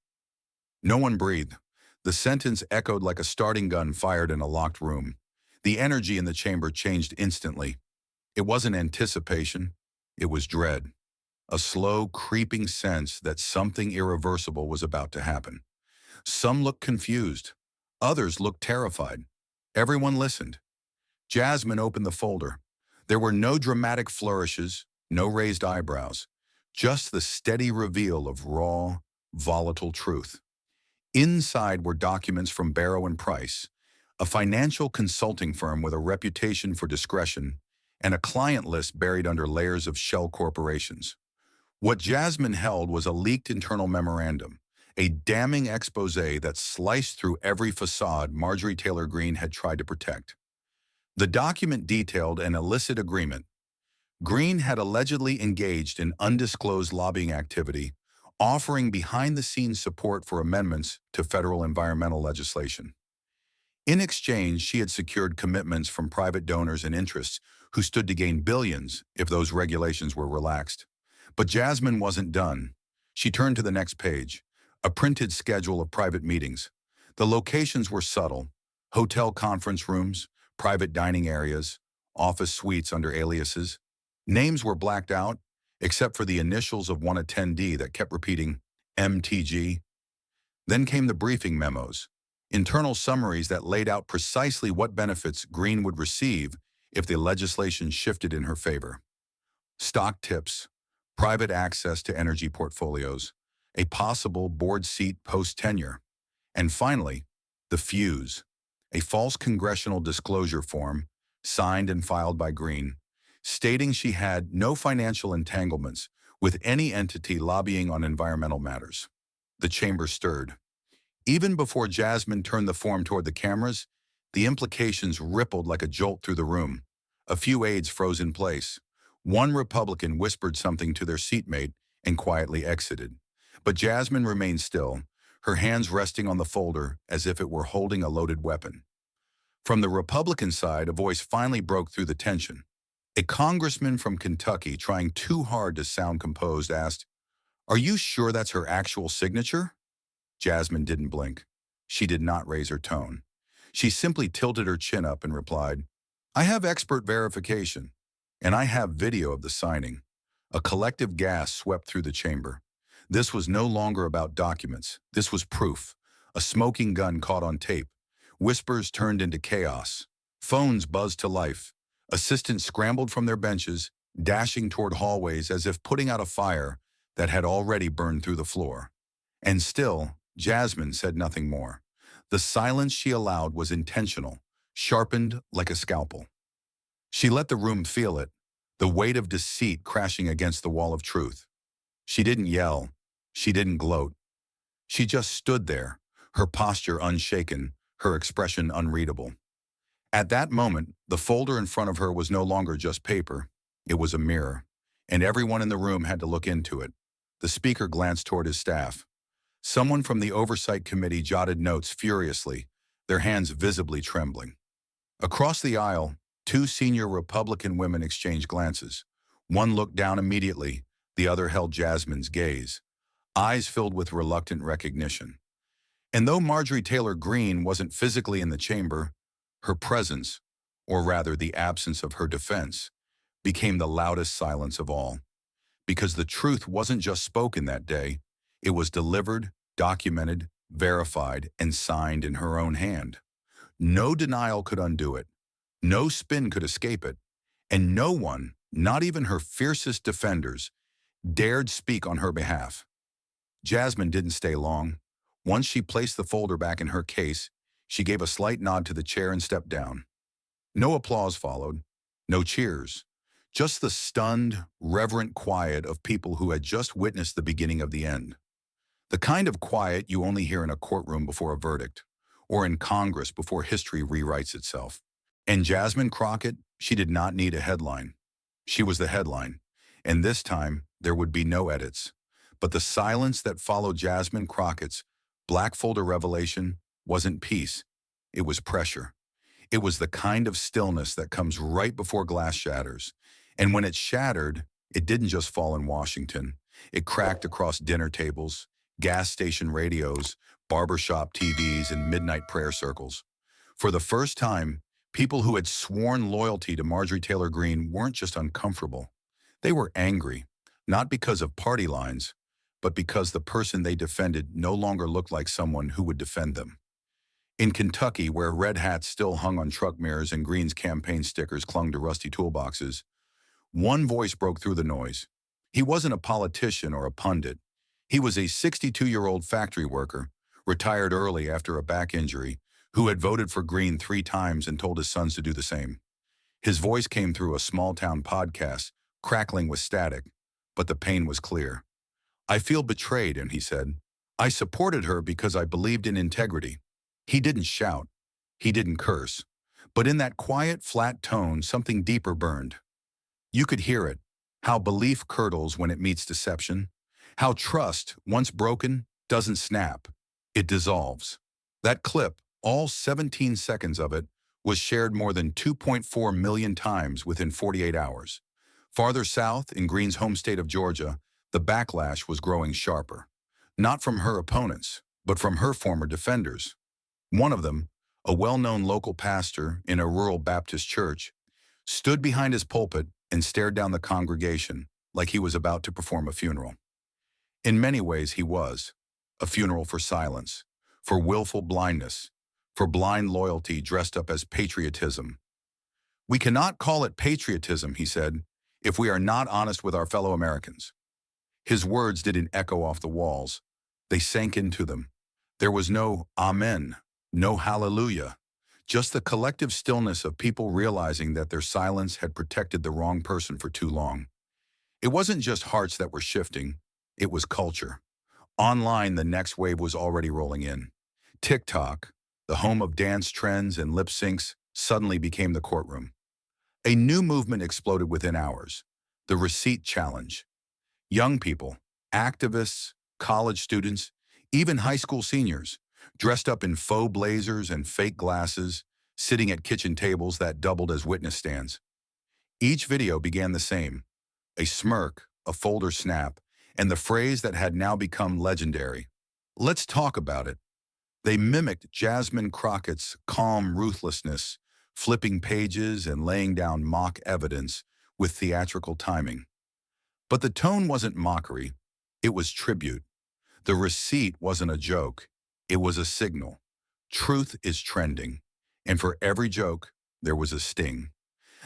No one breathed. The sentence echoed like a starting gun fired in a locked room. The energy in the chamber changed instantly. It wasn't anticipation, it was dread. A slow, creeping sense that something irreversible was about to happen. Some looked confused. Others looked terrified. Everyone listened. Jasmine opened the folder. There were no dramatic flourishes, no raised eyebrows, just the steady reveal of raw, volatile truth. Inside were documents from Barrow and Price, a financial consulting firm with a reputation for discretion, and a client list buried under layers of shell corporations. What Jasmine held was a leaked internal memorandum, a damning expose that sliced through every facade Marjorie Taylor Greene had tried to protect. The document detailed an illicit agreement. Greene had allegedly engaged in undisclosed lobbying activity, offering behind-the-scenes support for amendments to federal environmental legislation. In exchange, she had secured commitments from private donors and interests who stood to gain billions if those regulations were relaxed. But Jasmine wasn't done. She turned to the next page, a printed schedule of private meetings. The locations were subtle: hotel conference rooms, private dining areas, office suites under aliases. Names were blacked out, except for the initials of one attendee that kept repeating MTG. Then came the briefing memos, internal summaries that laid out precisely what benefits Greene would receive if the legislation shifted in her favor. Stock tips, private access to energy portfolios, a possible board seat post-tenure, and finally, the fuse, a false congressional disclosure form, signed and filed by Greene, stating she had no financial entanglements with any entity lobbying on environmental matters. The chamber stirred. Even before Jasmine turned the form toward the cameras, the implications rippled like a jolt through the room. A few aides froze in place. One Republican whispered something to their seatmate and quietly exited. But Jasmine remained still, her hands resting on the folder as if it were holding a loaded weapon. From the Republican side, a voice finally broke through the tension. A congressman from Kentucky, trying too hard to sound composed, asked, "Are you sure that's her actual signature?" Jasmine didn't blink. She did not raise her tone. She simply tilted her chin up and replied, "I have expert verification, and I have video of the signing." A collective gasp swept through the chamber. This was no longer about documents. This was proof. A smoking gun caught on tape. Whispers turned into chaos. Phones buzzed to life. Assistants scrambled from their benches, dashing toward hallways as if putting out a fire that had already burned through the floor. And still, Jasmine said nothing more. The silence she allowed was intentional, sharpened like a scalpel. She let the room feel it, the weight of deceit crashing against the wall of truth. She didn't yell. She didn't gloat. She just stood there, her posture unshaken, her expression unreadable. At that moment, the folder in front of her was no longer just paper. It was a mirror, and everyone in the room had to look into it. The speaker glanced toward his staff. Someone from the oversight committee jotted notes furiously, their hands visibly trembling. Across the aisle, two senior Republican women exchanged glances. One looked down immediately, the other held Jasmine's gaze, eyes filled with reluctant recognition. And though Marjorie Taylor Greene wasn't physically in the chamber, her presence, or rather the absence of her defense, became the loudest silence of all. Because the truth wasn't just spoken that day, it was delivered, documented, verified, and signed in her own hand. No denial could undo it. No spin could escape it. And no one, not even her fiercest defenders, dared speak on her behalf. Jasmine didn't stay long. Once she placed the folder back in her case, she gave a slight nod to the chair and stepped down. No applause followed, no cheers, just the stunned, reverent quiet of people who had just witnessed the beginning of the end. The kind of quiet you only hear in a courtroom before a verdict, or in Congress before history rewrites itself. And Jasmine Crockett, she did not need a headline. She was the headline, and this time there would be no edits. But the silence that followed Jasmine Crockett's black folder revelation wasn't peace, it was pressure. It was the kind of stillness that comes right before glass shatters. And when it shattered, it didn't just fall in Washington. It cracked across dinner tables, gas station radios, barbershop TVs, and midnight prayer circles. For the first time, people who had sworn loyalty to Marjorie Taylor Greene weren't just uncomfortable. They were angry, not because of party lines, but because the person they defended no longer looked like someone who would defend them. In Kentucky, where red hats still hung on truck mirrors and Greene's campaign stickers clung to rusty toolboxes, one voice broke through the noise. He wasn't a politician or a pundit. He was a 62-year-old factory worker, retired early after a back injury, who had voted for Greene 3 times and told his sons to do the same. His voice came through a small-town podcast, crackling with static, but the pain was clear. "I feel betrayed," and he said. "I supported her because I believed in integrity." He didn't shout. He didn't curse. But in that quiet, flat tone, something deeper burned. You could hear it, how belief curdles when it meets deception, how trust, once broken, doesn't snap. It dissolves. That clip, all 17 seconds of it, was shared more than 2.4 million times within 48 hours. Farther south, in Greene's home state of Georgia, the backlash was growing sharper. Not from her opponents, but from her former defenders. One of them, a well-known local pastor in a rural Baptist church, stood behind his pulpit and stared down the congregation like he was about to perform a funeral. In many ways, he was. A funeral for silence, for willful blindness, for blind loyalty dressed up as patriotism. "We cannot call it patriotism," he said, "if we are not honest with our fellow Americans." His words didn't echo off the walls. They sank into them. There was no amen, no hallelujah, just the collective stillness of people realizing that their silence had protected the wrong person for too long. It wasn't just hearts that were shifting, it was culture. Online, the next wave was already rolling in. TikTok, the home of dance trends and lip syncs, suddenly became the courtroom. A new movement exploded within hours, the receipt challenge. Young people, activists, college students, even high school seniors, dressed up in faux blazers and fake glasses, sitting at kitchen tables that doubled as witness stands. Each video began the same: a smirk, a folder snap, and the phrase that had now become legendary: "Let's talk about it." They mimicked Jasmine Crockett's calm ruthlessness, flipping pages and laying down mock evidence with theatrical timing. But the tone wasn't mockery, it was tribute. The receipt wasn't a joke, it was a signal. Truth is trending, and for every joke, there was a sting.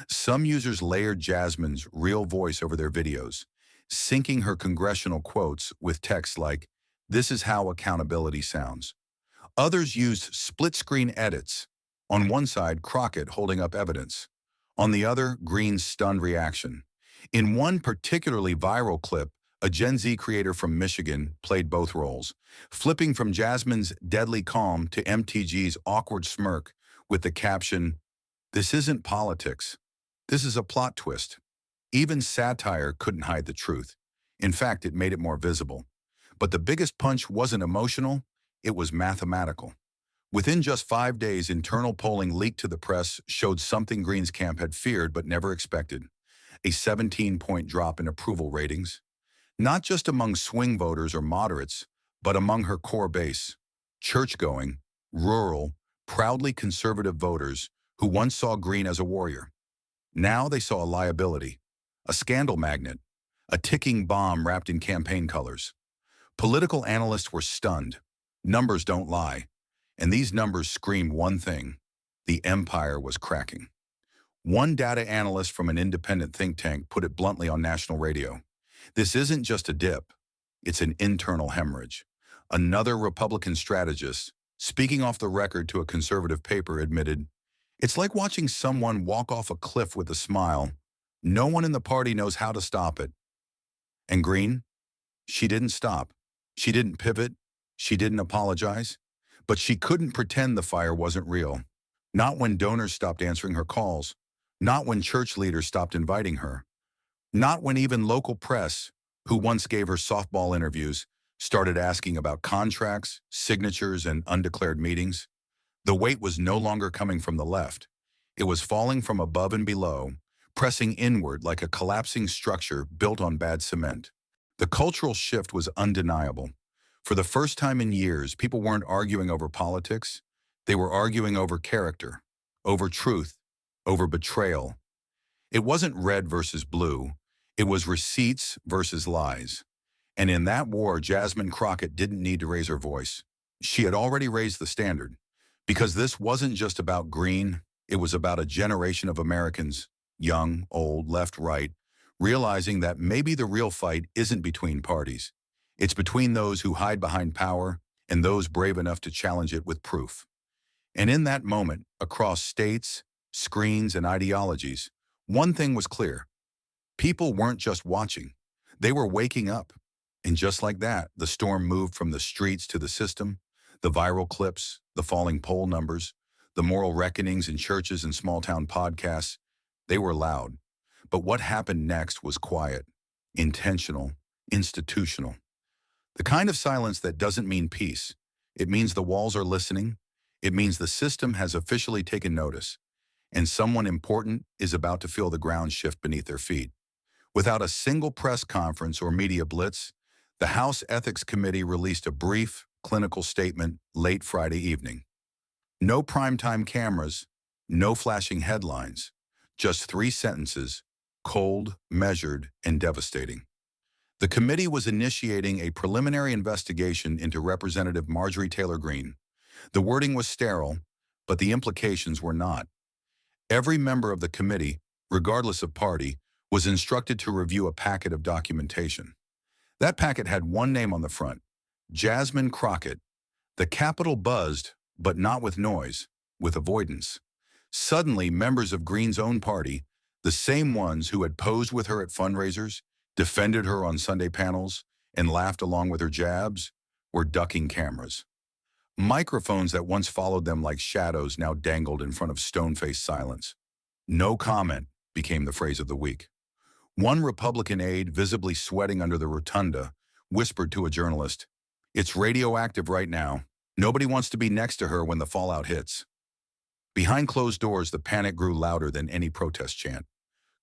Some users layered Jasmine's real voice over their videos, syncing her congressional quotes with text like, "This is how accountability sounds." Others used split-screen edits. On one side, Crockett holding up evidence. On the other, Greene's stunned reaction. In one particularly viral clip, a Gen Z creator from Michigan played both roles, flipping from Jasmine's deadly calm to MTG's awkward smirk with the caption, "This isn't politics. This is a plot twist." Even satire couldn't hide the truth. In fact, it made it more visible. But the biggest punch wasn't emotional, it was mathematical. Within just 5 days, internal polling leaked to the press showed something Greene's camp had feared but never expected: a 17-point drop in approval ratings. Not just among swing voters or moderates, but among her core base: church-going, rural, proudly conservative voters who once saw Green as a warrior. Now they saw a liability, a scandal magnet, a ticking bomb wrapped in campaign colors. Political analysts were stunned. Numbers don't lie. And these numbers screamed one thing: the empire was cracking. One data analyst from an independent think tank put it bluntly on national radio: "This isn't just a dip, it's an internal hemorrhage." Another Republican strategist, speaking off the record to a conservative paper, admitted, "It's like watching someone walk off a cliff with a smile. No one in the party knows how to stop it." And Green? She didn't stop. She didn't pivot. She didn't apologize. But she couldn't pretend the fire wasn't real. Not when donors stopped answering her calls. Not when church leaders stopped inviting her. Not when even local press, who once gave her softball interviews, started asking about contracts, signatures, and undeclared meetings. The weight was no longer coming from the left. It was falling from above and below, pressing inward like a collapsing structure built on bad cement. The cultural shift was undeniable. For the first time in years, people weren't arguing over politics. They were arguing over character, over truth, over betrayal. It wasn't red versus blue. It was receipts versus lies. And in that war, Jasmine Crockett didn't need to raise her voice. She had already raised the standard. Because this wasn't just about Green, it was about a generation of Americans, young, old, left, right, realizing that maybe the real fight isn't between parties. It's between those who hide behind power and those brave enough to challenge it with proof. And in that moment, across states, screens, and ideologies, one thing was clear: people weren't just watching, they were waking up. And just like that, the storm moved from the streets to the system. The viral clips, the falling poll numbers, the moral reckonings in churches and small-town podcasts, they were loud. But what happened next was quiet, intentional, institutional. The kind of silence that doesn't mean peace. It means the walls are listening. It means the system has officially taken notice, and someone important is about to feel the ground shift beneath their feet. Without a single press conference or media blitz, the House Ethics Committee released a brief, clinical statement late Friday evening. No primetime cameras, no flashing headlines, just 3 sentences, cold, measured, and devastating. The committee was initiating a preliminary investigation into Representative Marjorie Taylor Greene. The wording was sterile, but the implications were not. Every member of the committee, regardless of party, was instructed to review a packet of documentation. That packet had one name on the front: Jasmine Crockett. The Capitol buzzed, but not with noise, with avoidance. Suddenly, members of Greene's own party, the same ones who had posed with her at fundraisers, defended her on Sunday panels, and laughed along with her jabs, were ducking cameras. Microphones that once followed them like shadows now dangled in front of stone-faced silence. "No comment" became the phrase of the week. One Republican aide, visibly sweating under the rotunda, whispered to a journalist, "It's radioactive right now. Nobody wants to be next to her when the fallout hits." Behind closed doors, the panic grew louder than any protest chant.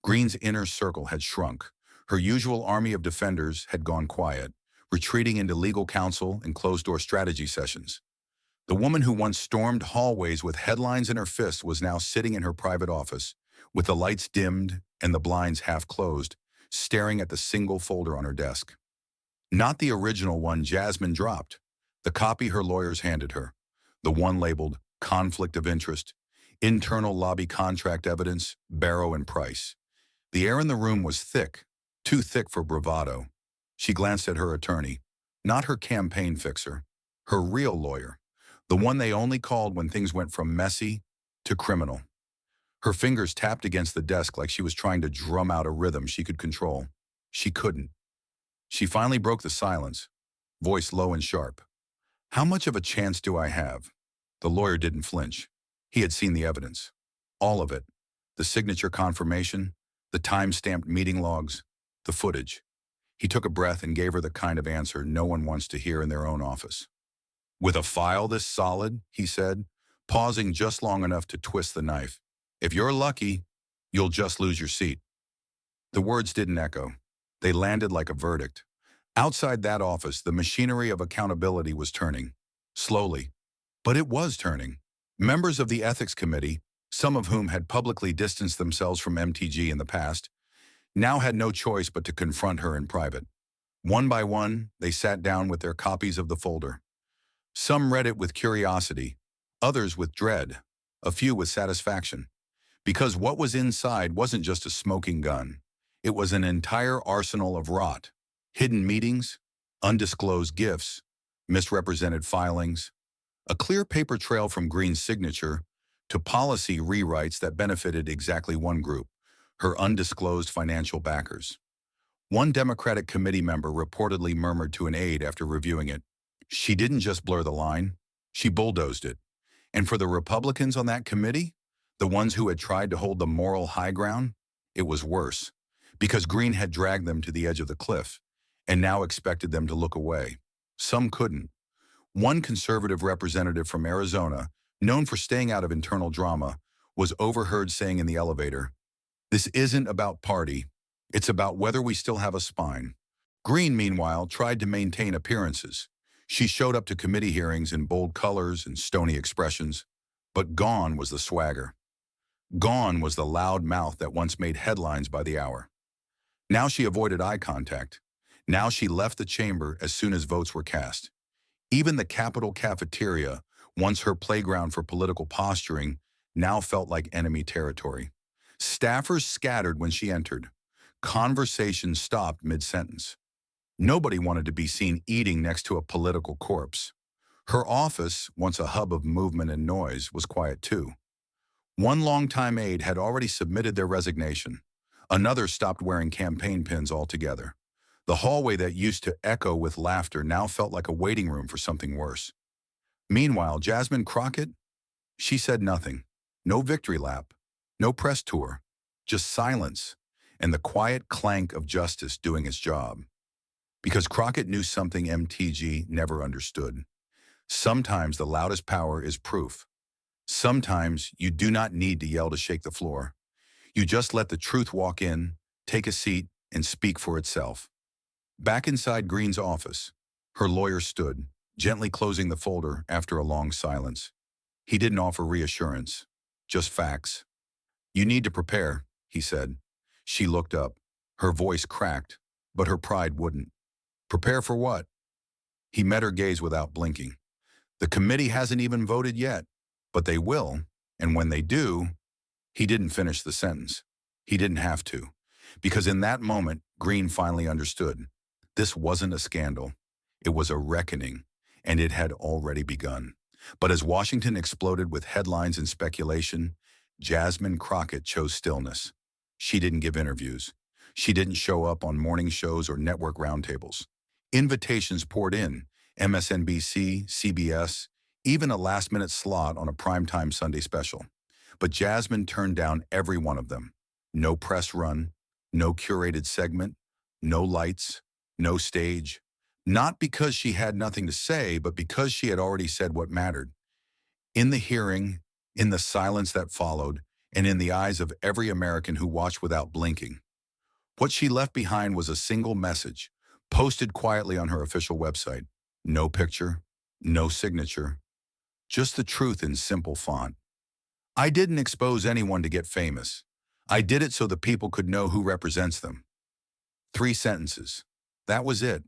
Greene's inner circle had shrunk. Her usual army of defenders had gone quiet, retreating into legal counsel and closed-door strategy sessions. The woman who once stormed hallways with headlines in her fists was now sitting in her private office, with the lights dimmed and the blinds half closed, staring at the single folder on her desk. Not the original one Jasmine dropped, the copy her lawyers handed her, the one labeled "Conflict of Interest," "Internal Lobby Contract Evidence," "Barrow and Price." The air in the room was thick, too thick for bravado. She glanced at her attorney, not her campaign fixer, her real lawyer, the one they only called when things went from messy to criminal. Her fingers tapped against the desk like she was trying to drum out a rhythm she could control. She couldn't. She finally broke the silence, voice low and sharp. "How much of a chance do I have?" The lawyer didn't flinch. He had seen the evidence. All of it. The signature confirmation, the time-stamped meeting logs, the footage. He took a breath and gave her the kind of answer no one wants to hear in their own office. "With a file this solid," he said, pausing just long enough to twist the knife, "if you're lucky, you'll just lose your seat." The words didn't echo. They landed like a verdict. Outside that office, the machinery of accountability was turning. Slowly. But it was turning. Members of the Ethics Committee, some of whom had publicly distanced themselves from MTG in the past, now had no choice but to confront her in private. One by one, they sat down with their copies of the folder. Some read it with curiosity, others with dread, a few with satisfaction. Because what was inside wasn't just a smoking gun. It was an entire arsenal of rot. Hidden meetings, undisclosed gifts, misrepresented filings, a clear paper trail from Green's signature to policy rewrites that benefited exactly one group, her undisclosed financial backers. One Democratic committee member reportedly murmured to an aide after reviewing it, "She didn't just blur the line, she bulldozed it." And for the Republicans on that committee, the ones who had tried to hold the moral high ground, it was worse, because Green had dragged them to the edge of the cliff and now expected them to look away. Some couldn't. One conservative representative from Arizona, known for staying out of internal drama, was overheard saying in the elevator, "This isn't about party. It's about whether we still have a spine." Green, meanwhile, tried to maintain appearances. She showed up to committee hearings in bold colors and stony expressions, but gone was the swagger. Gone was the loud mouth that once made headlines by the hour. Now she avoided eye contact. Now she left the chamber as soon as votes were cast. Even the Capitol cafeteria, once her playground for political posturing, now felt like enemy territory. Staffers scattered when she entered. Conversation stopped mid-sentence. Nobody wanted to be seen eating next to a political corpse. Her office, once a hub of movement and noise, was quiet too. One longtime aide had already submitted their resignation. Another stopped wearing campaign pins altogether. The hallway that used to echo with laughter now felt like a waiting room for something worse. Meanwhile, Jasmine Crockett, she said nothing. No victory lap, no press tour, just silence and the quiet clank of justice doing its job. Because Crockett knew something MTG never understood. Sometimes the loudest power is proof. Sometimes you do not need to yell to shake the floor. You just let the truth walk in, take a seat, and speak for itself. Back inside Green's office, her lawyer stood, gently closing the folder after a long silence. He didn't offer reassurance, just facts. "You need to prepare," he said. She looked up. Her voice cracked, but her pride wouldn't. "Prepare for what?" He met her gaze without blinking. "The committee hasn't even voted yet, but they will, and when they do..." He didn't finish the sentence. He didn't have to, because in that moment, Green finally understood. This wasn't a scandal. It was a reckoning, and it had already begun. But as Washington exploded with headlines and speculation, Jasmine Crockett chose stillness. She didn't give interviews. She didn't show up on morning shows or network roundtables. Invitations poured in, MSNBC, CBS, even a last-minute slot on a primetime Sunday special. But Jasmine turned down every one of them. No press run, no curated segment, no lights, no stage. Not because she had nothing to say, but because she had already said what mattered. In the hearing, in the silence that followed, and in the eyes of every American who watched without blinking. What she left behind was a single message, posted quietly on her official website. No picture, no signature, just the truth in simple font. "I didn't expose anyone to get famous. I did it so the people could know who represents them." 3 sentences. That was it.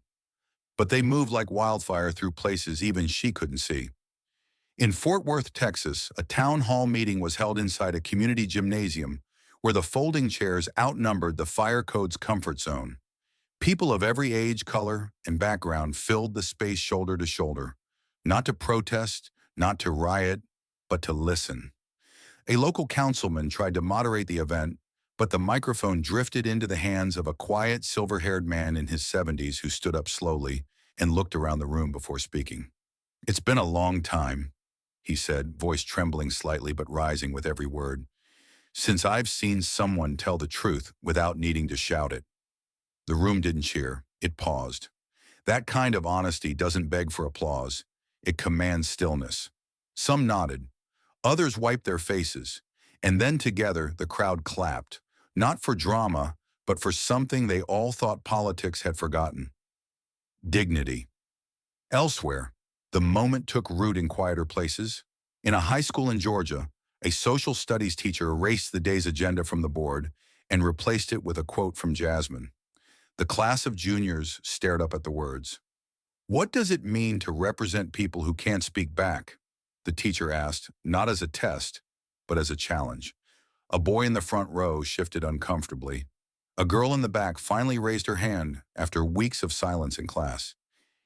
But they moved like wildfire through places even she couldn't see. In Fort Worth, Texas, a town hall meeting was held inside a community gymnasium where the folding chairs outnumbered the fire code's comfort zone. People of every age, color, and background filled the space shoulder to shoulder, not to protest, not to riot, but to listen. A local councilman tried to moderate the event, but the microphone drifted into the hands of a quiet, silver-haired man in his 70s who stood up slowly and looked around the room before speaking. "It's been a long time," he said, voice trembling slightly but rising with every word, "since I've seen someone tell the truth without needing to shout it." The room didn't cheer. It paused. That kind of honesty doesn't beg for applause. It commands stillness. Some nodded. Others wiped their faces. And then together, the crowd clapped. Not for drama, but for something they all thought politics had forgotten. Dignity. Elsewhere, the moment took root in quieter places. In a high school in Georgia, A social studies teacher erased the day's agenda from the board and replaced it with a quote from Jasmine. The class of juniors stared up at the words. "What does it mean to represent people who can't speak back?" the teacher asked, not as a test, but as a challenge. A boy in the front row shifted uncomfortably. A girl in the back finally raised her hand after weeks of silence in class.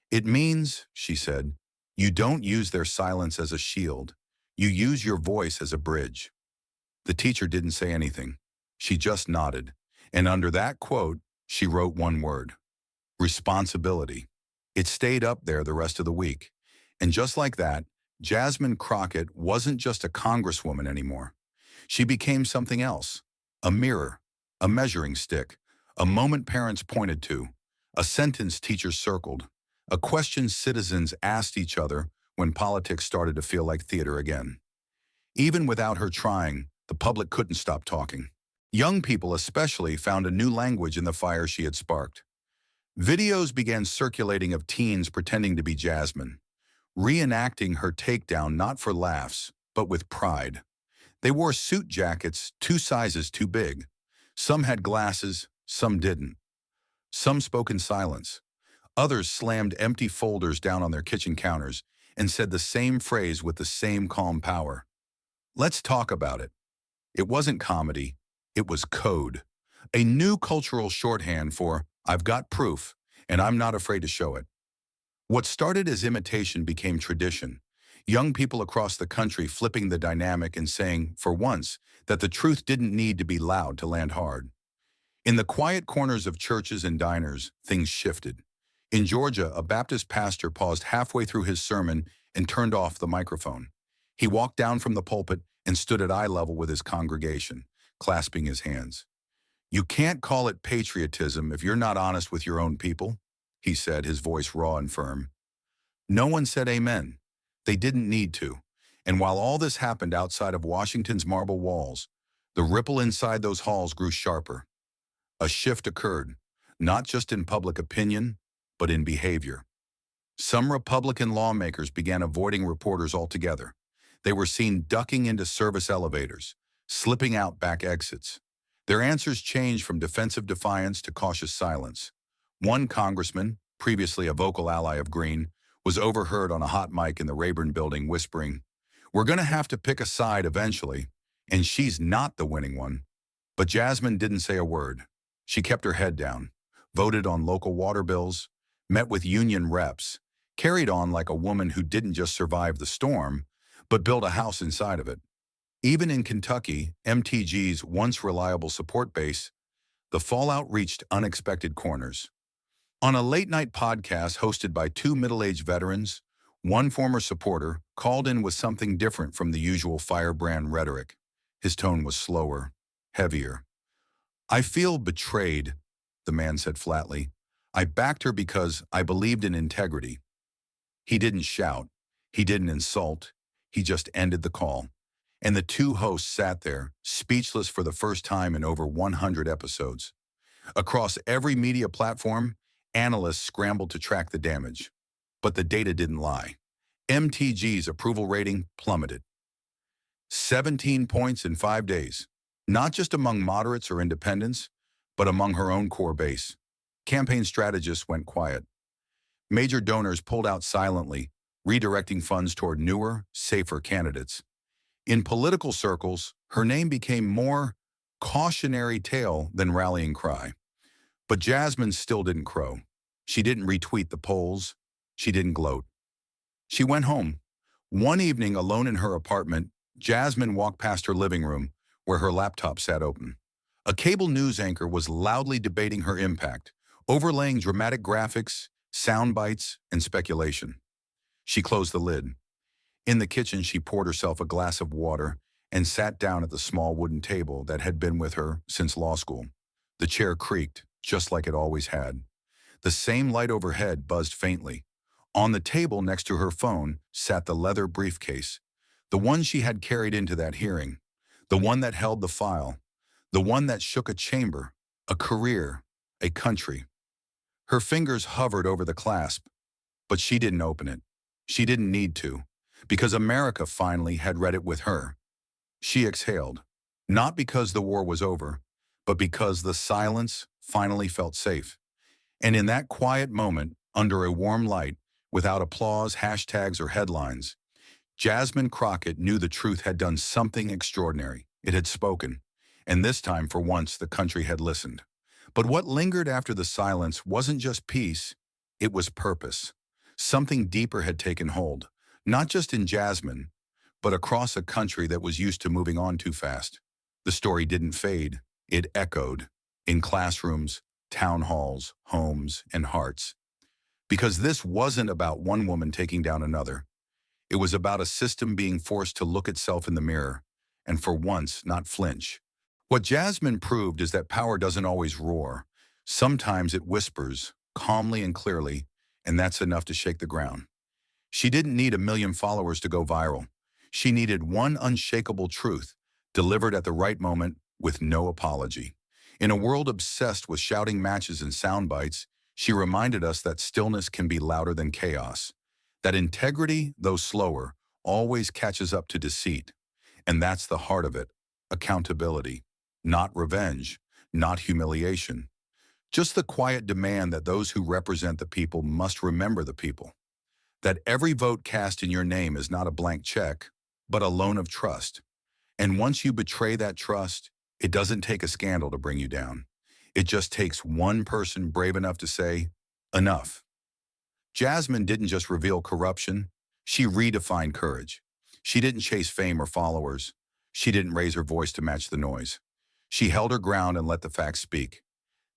"It means," she said, "you don't use their silence as a shield. You use your voice as a bridge." The teacher didn't say anything. She just nodded. And under that quote, she wrote one word: responsibility. It stayed up there the rest of the week. And just like that, Jasmine Crockett wasn't just a congresswoman anymore. She became something else: a mirror, a measuring stick, a moment parents pointed to, a sentence teachers circled, a question citizens asked each other when politics started to feel like theater again. Even without her trying, the public couldn't stop talking. Young people especially found a new language in the fire she had sparked. Videos began circulating of teens pretending to be Jasmine, reenacting her takedown not for laughs, but with pride. They wore suit jackets 2 sizes too big. Some had glasses, some didn't. Some spoke in silence. Others slammed empty folders down on their kitchen counters and said the same phrase with the same calm power. "Let's talk about it." It wasn't comedy, it was code. A new cultural shorthand for "I've got proof, and I'm not afraid to show it." What started as imitation became tradition. Young people across the country flipping the dynamic and saying, for once, that the truth didn't need to be loud to land hard. In the quiet corners of churches and diners, things shifted. In Georgia, a Baptist pastor paused halfway through his sermon and turned off the microphone. He walked down from the pulpit and stood at eye level with his congregation, clasping his hands. "You can't call it patriotism if you're not honest with your own people," he said, his voice raw and firm. No one said amen. They didn't need to. And while all this happened outside of Washington's marble walls, the ripple inside those halls grew sharper. A shift occurred, not just in public opinion, but in behavior. Some Republican lawmakers began avoiding reporters altogether. They were seen ducking into service elevators, slipping out back exits. Their answers changed from defensive defiance to cautious silence. One congressman, previously a vocal ally of Green, was overheard on a hot mic in the Rayburn building whispering, "We're going to have to pick a side eventually, and she's not the winning one." But Jasmine didn't say a word. She kept her head down, voted on local water bills, met with union reps, carried on like a woman who didn't just survive the storm, but built a house inside of it. Even in Kentucky, MTG's once reliable support base, the fallout reached unexpected corners. On a late-night podcast hosted by 2 middle-aged veterans, one former supporter called in with something different from the usual firebrand rhetoric. His tone was slower, heavier. "I feel betrayed," the man said flatly. "I backed her because I believed in integrity." He didn't shout. He didn't insult. He just ended the call. And the 2 hosts sat there, speechless for the first time in over 100 episodes. Across every media platform, analysts scrambled to track the damage. But the data didn't lie. MTG's approval rating plummeted. 17 points in 5 days. Not just among moderates or independents, but among her own core base. Campaign strategists went quiet. Major donors pulled out silently, redirecting funds toward newer, safer candidates. In political circles, her name became more cautionary tale than rallying cry. But Jasmine still didn't crow. She didn't retweet the polls. She didn't gloat. She went home. One evening, alone in her apartment, Jasmine walked past her living room, where her laptop sat open. A cable news anchor was loudly debating her impact, overlaying dramatic graphics, sound bites, and speculation. She closed the lid. In the kitchen, she poured herself a glass of water and sat down at the small wooden table that had been with her since law school. The chair creaked, just like it always had. The same light overhead buzzed faintly. On the table next to her phone sat the leather briefcase, the one she had carried into that hearing, the one that held the file, the one that shook a chamber, a career, a country. Her fingers hovered over the clasp, but she didn't open it. She didn't need to, because America finally had read it with her. She exhaled, not because the war was over, but because the silence finally felt safe. And in that quiet moment, under a warm light, without applause, hashtags, or headlines, Jasmine Crockett knew the truth had done something extraordinary. It had spoken. And this time, for once, the country had listened. But what lingered after the silence wasn't just peace, it was purpose. Something deeper had taken hold, not just in Jasmine, but across a country that was used to moving on too fast. The story didn't fade. It echoed in classrooms, town halls, homes, and hearts. Because this wasn't about one woman taking down another. It was about a system being forced to look itself in the mirror, and for once, not flinch. What Jasmine proved is that power doesn't always roar. Sometimes it whispers, calmly and clearly, and that's enough to shake the ground. She didn't need 1 million followers to go viral. She needed one unshakable truth, delivered at the right moment with no apology. In a world obsessed with shouting matches and sound bites, she reminded us that stillness can be louder than chaos, that integrity, though slower, always catches up to deceit. And that's the heart of it, accountability, not revenge, not humiliation. Just the quiet demand that those who represent the people must remember the people. That every vote cast in your name is not a blank check, but a loan of trust. And once you betray that trust, it doesn't take a scandal to bring you down. It just takes one person brave enough to say, enough. Jasmine didn't just reveal corruption, she redefined courage. She didn't chase fame or followers. She didn't raise her voice to match the noise. She held her ground and let the facts speak.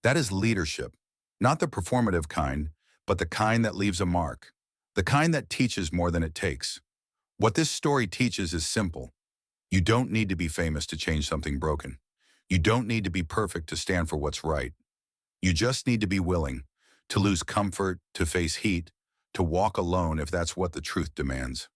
That is leadership, not the performative kind, but the kind that leaves a mark, the kind that teaches more than it takes. What this story teaches is simple. You don't need to be famous to change something broken. You don't need to be perfect to stand for what's right. You just need to be willing to lose comfort, to face heat, to walk alone if that's what the truth demands.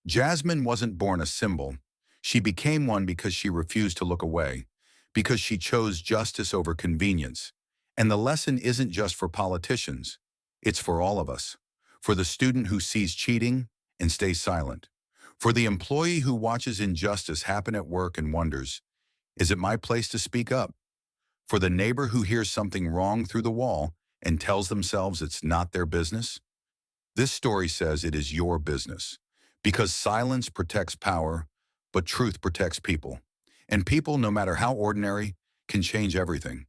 Jasmine wasn't born a symbol. She became one because she refused to look away, because she chose justice over convenience. And the lesson isn't just for politicians. It's for all of us. For the student who sees cheating and stays silent. For the employee who watches injustice happen at work and wonders, is it my place to speak up? For the neighbor who hears something wrong through the wall and tells themselves it's not their business? This story says it is your business. Because silence protects power, but truth protects people. And people, no matter how ordinary, can change everything.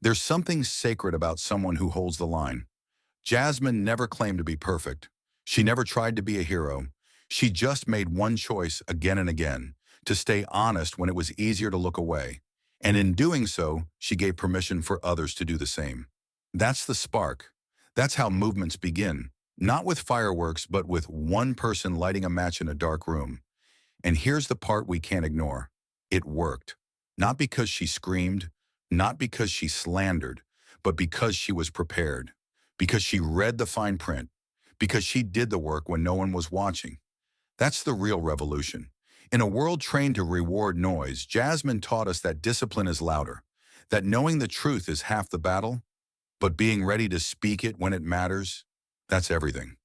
There's something sacred about someone who holds the line. Jasmine never claimed to be perfect. She never tried to be a hero. She just made one choice again and again, to stay honest when it was easier to look away. And in doing so, she gave permission for others to do the same. That's the spark. That's how movements begin. Not with fireworks, but with one person lighting a match in a dark room. And here's the part we can't ignore. It worked. Not because she screamed, not because she slandered, but because she was prepared. Because she read the fine print. Because she did the work when no one was watching. That's the real revolution. In a world trained to reward noise, Jasmine taught us that discipline is louder, that knowing the truth is half the battle, but being ready to speak it when it matters, that's everything.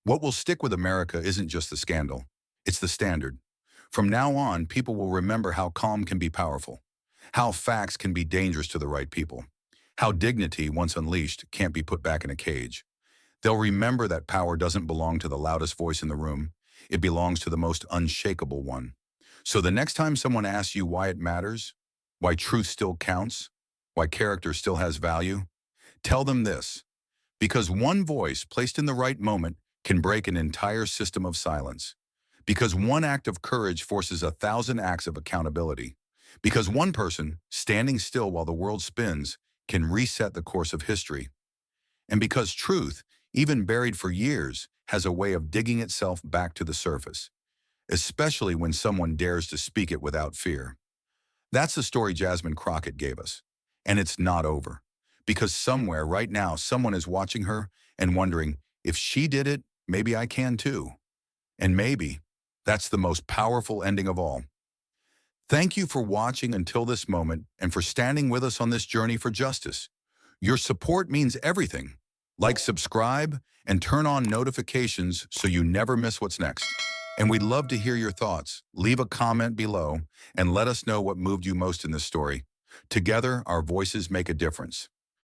What will stick with America isn't just the scandal, it's the standard. From now on, people will remember how calm can be powerful, how facts can be dangerous to the right people, how dignity, once unleashed, can't be put back in a cage. They'll remember that power doesn't belong to the loudest voice in the room. It belongs to the most unshakable one. So the next time someone asks you why it matters, why truth still counts, why character still has value, tell them this. Because one voice placed in the right moment can break an entire system of silence. Because one act of courage forces 1,000 acts of accountability. Because one person, standing still while the world spins, can reset the course of history. And because truth, even buried for years, has a way of digging itself back to the surface, especially when someone dares to speak it without fear. That's the story Jasmine Crockett gave us. And it's not over. Because somewhere right now, someone is watching her and wondering, if she did it, maybe I can too. And maybe that's the most powerful ending of all. Thank you for watching until this moment and for standing with us on this journey for justice. Your support means everything. Like, subscribe, and turn on notifications so you never miss what's next. And we'd love to hear your thoughts. Leave a comment below and let us know what moved you most in this story. Together, our voices make a difference.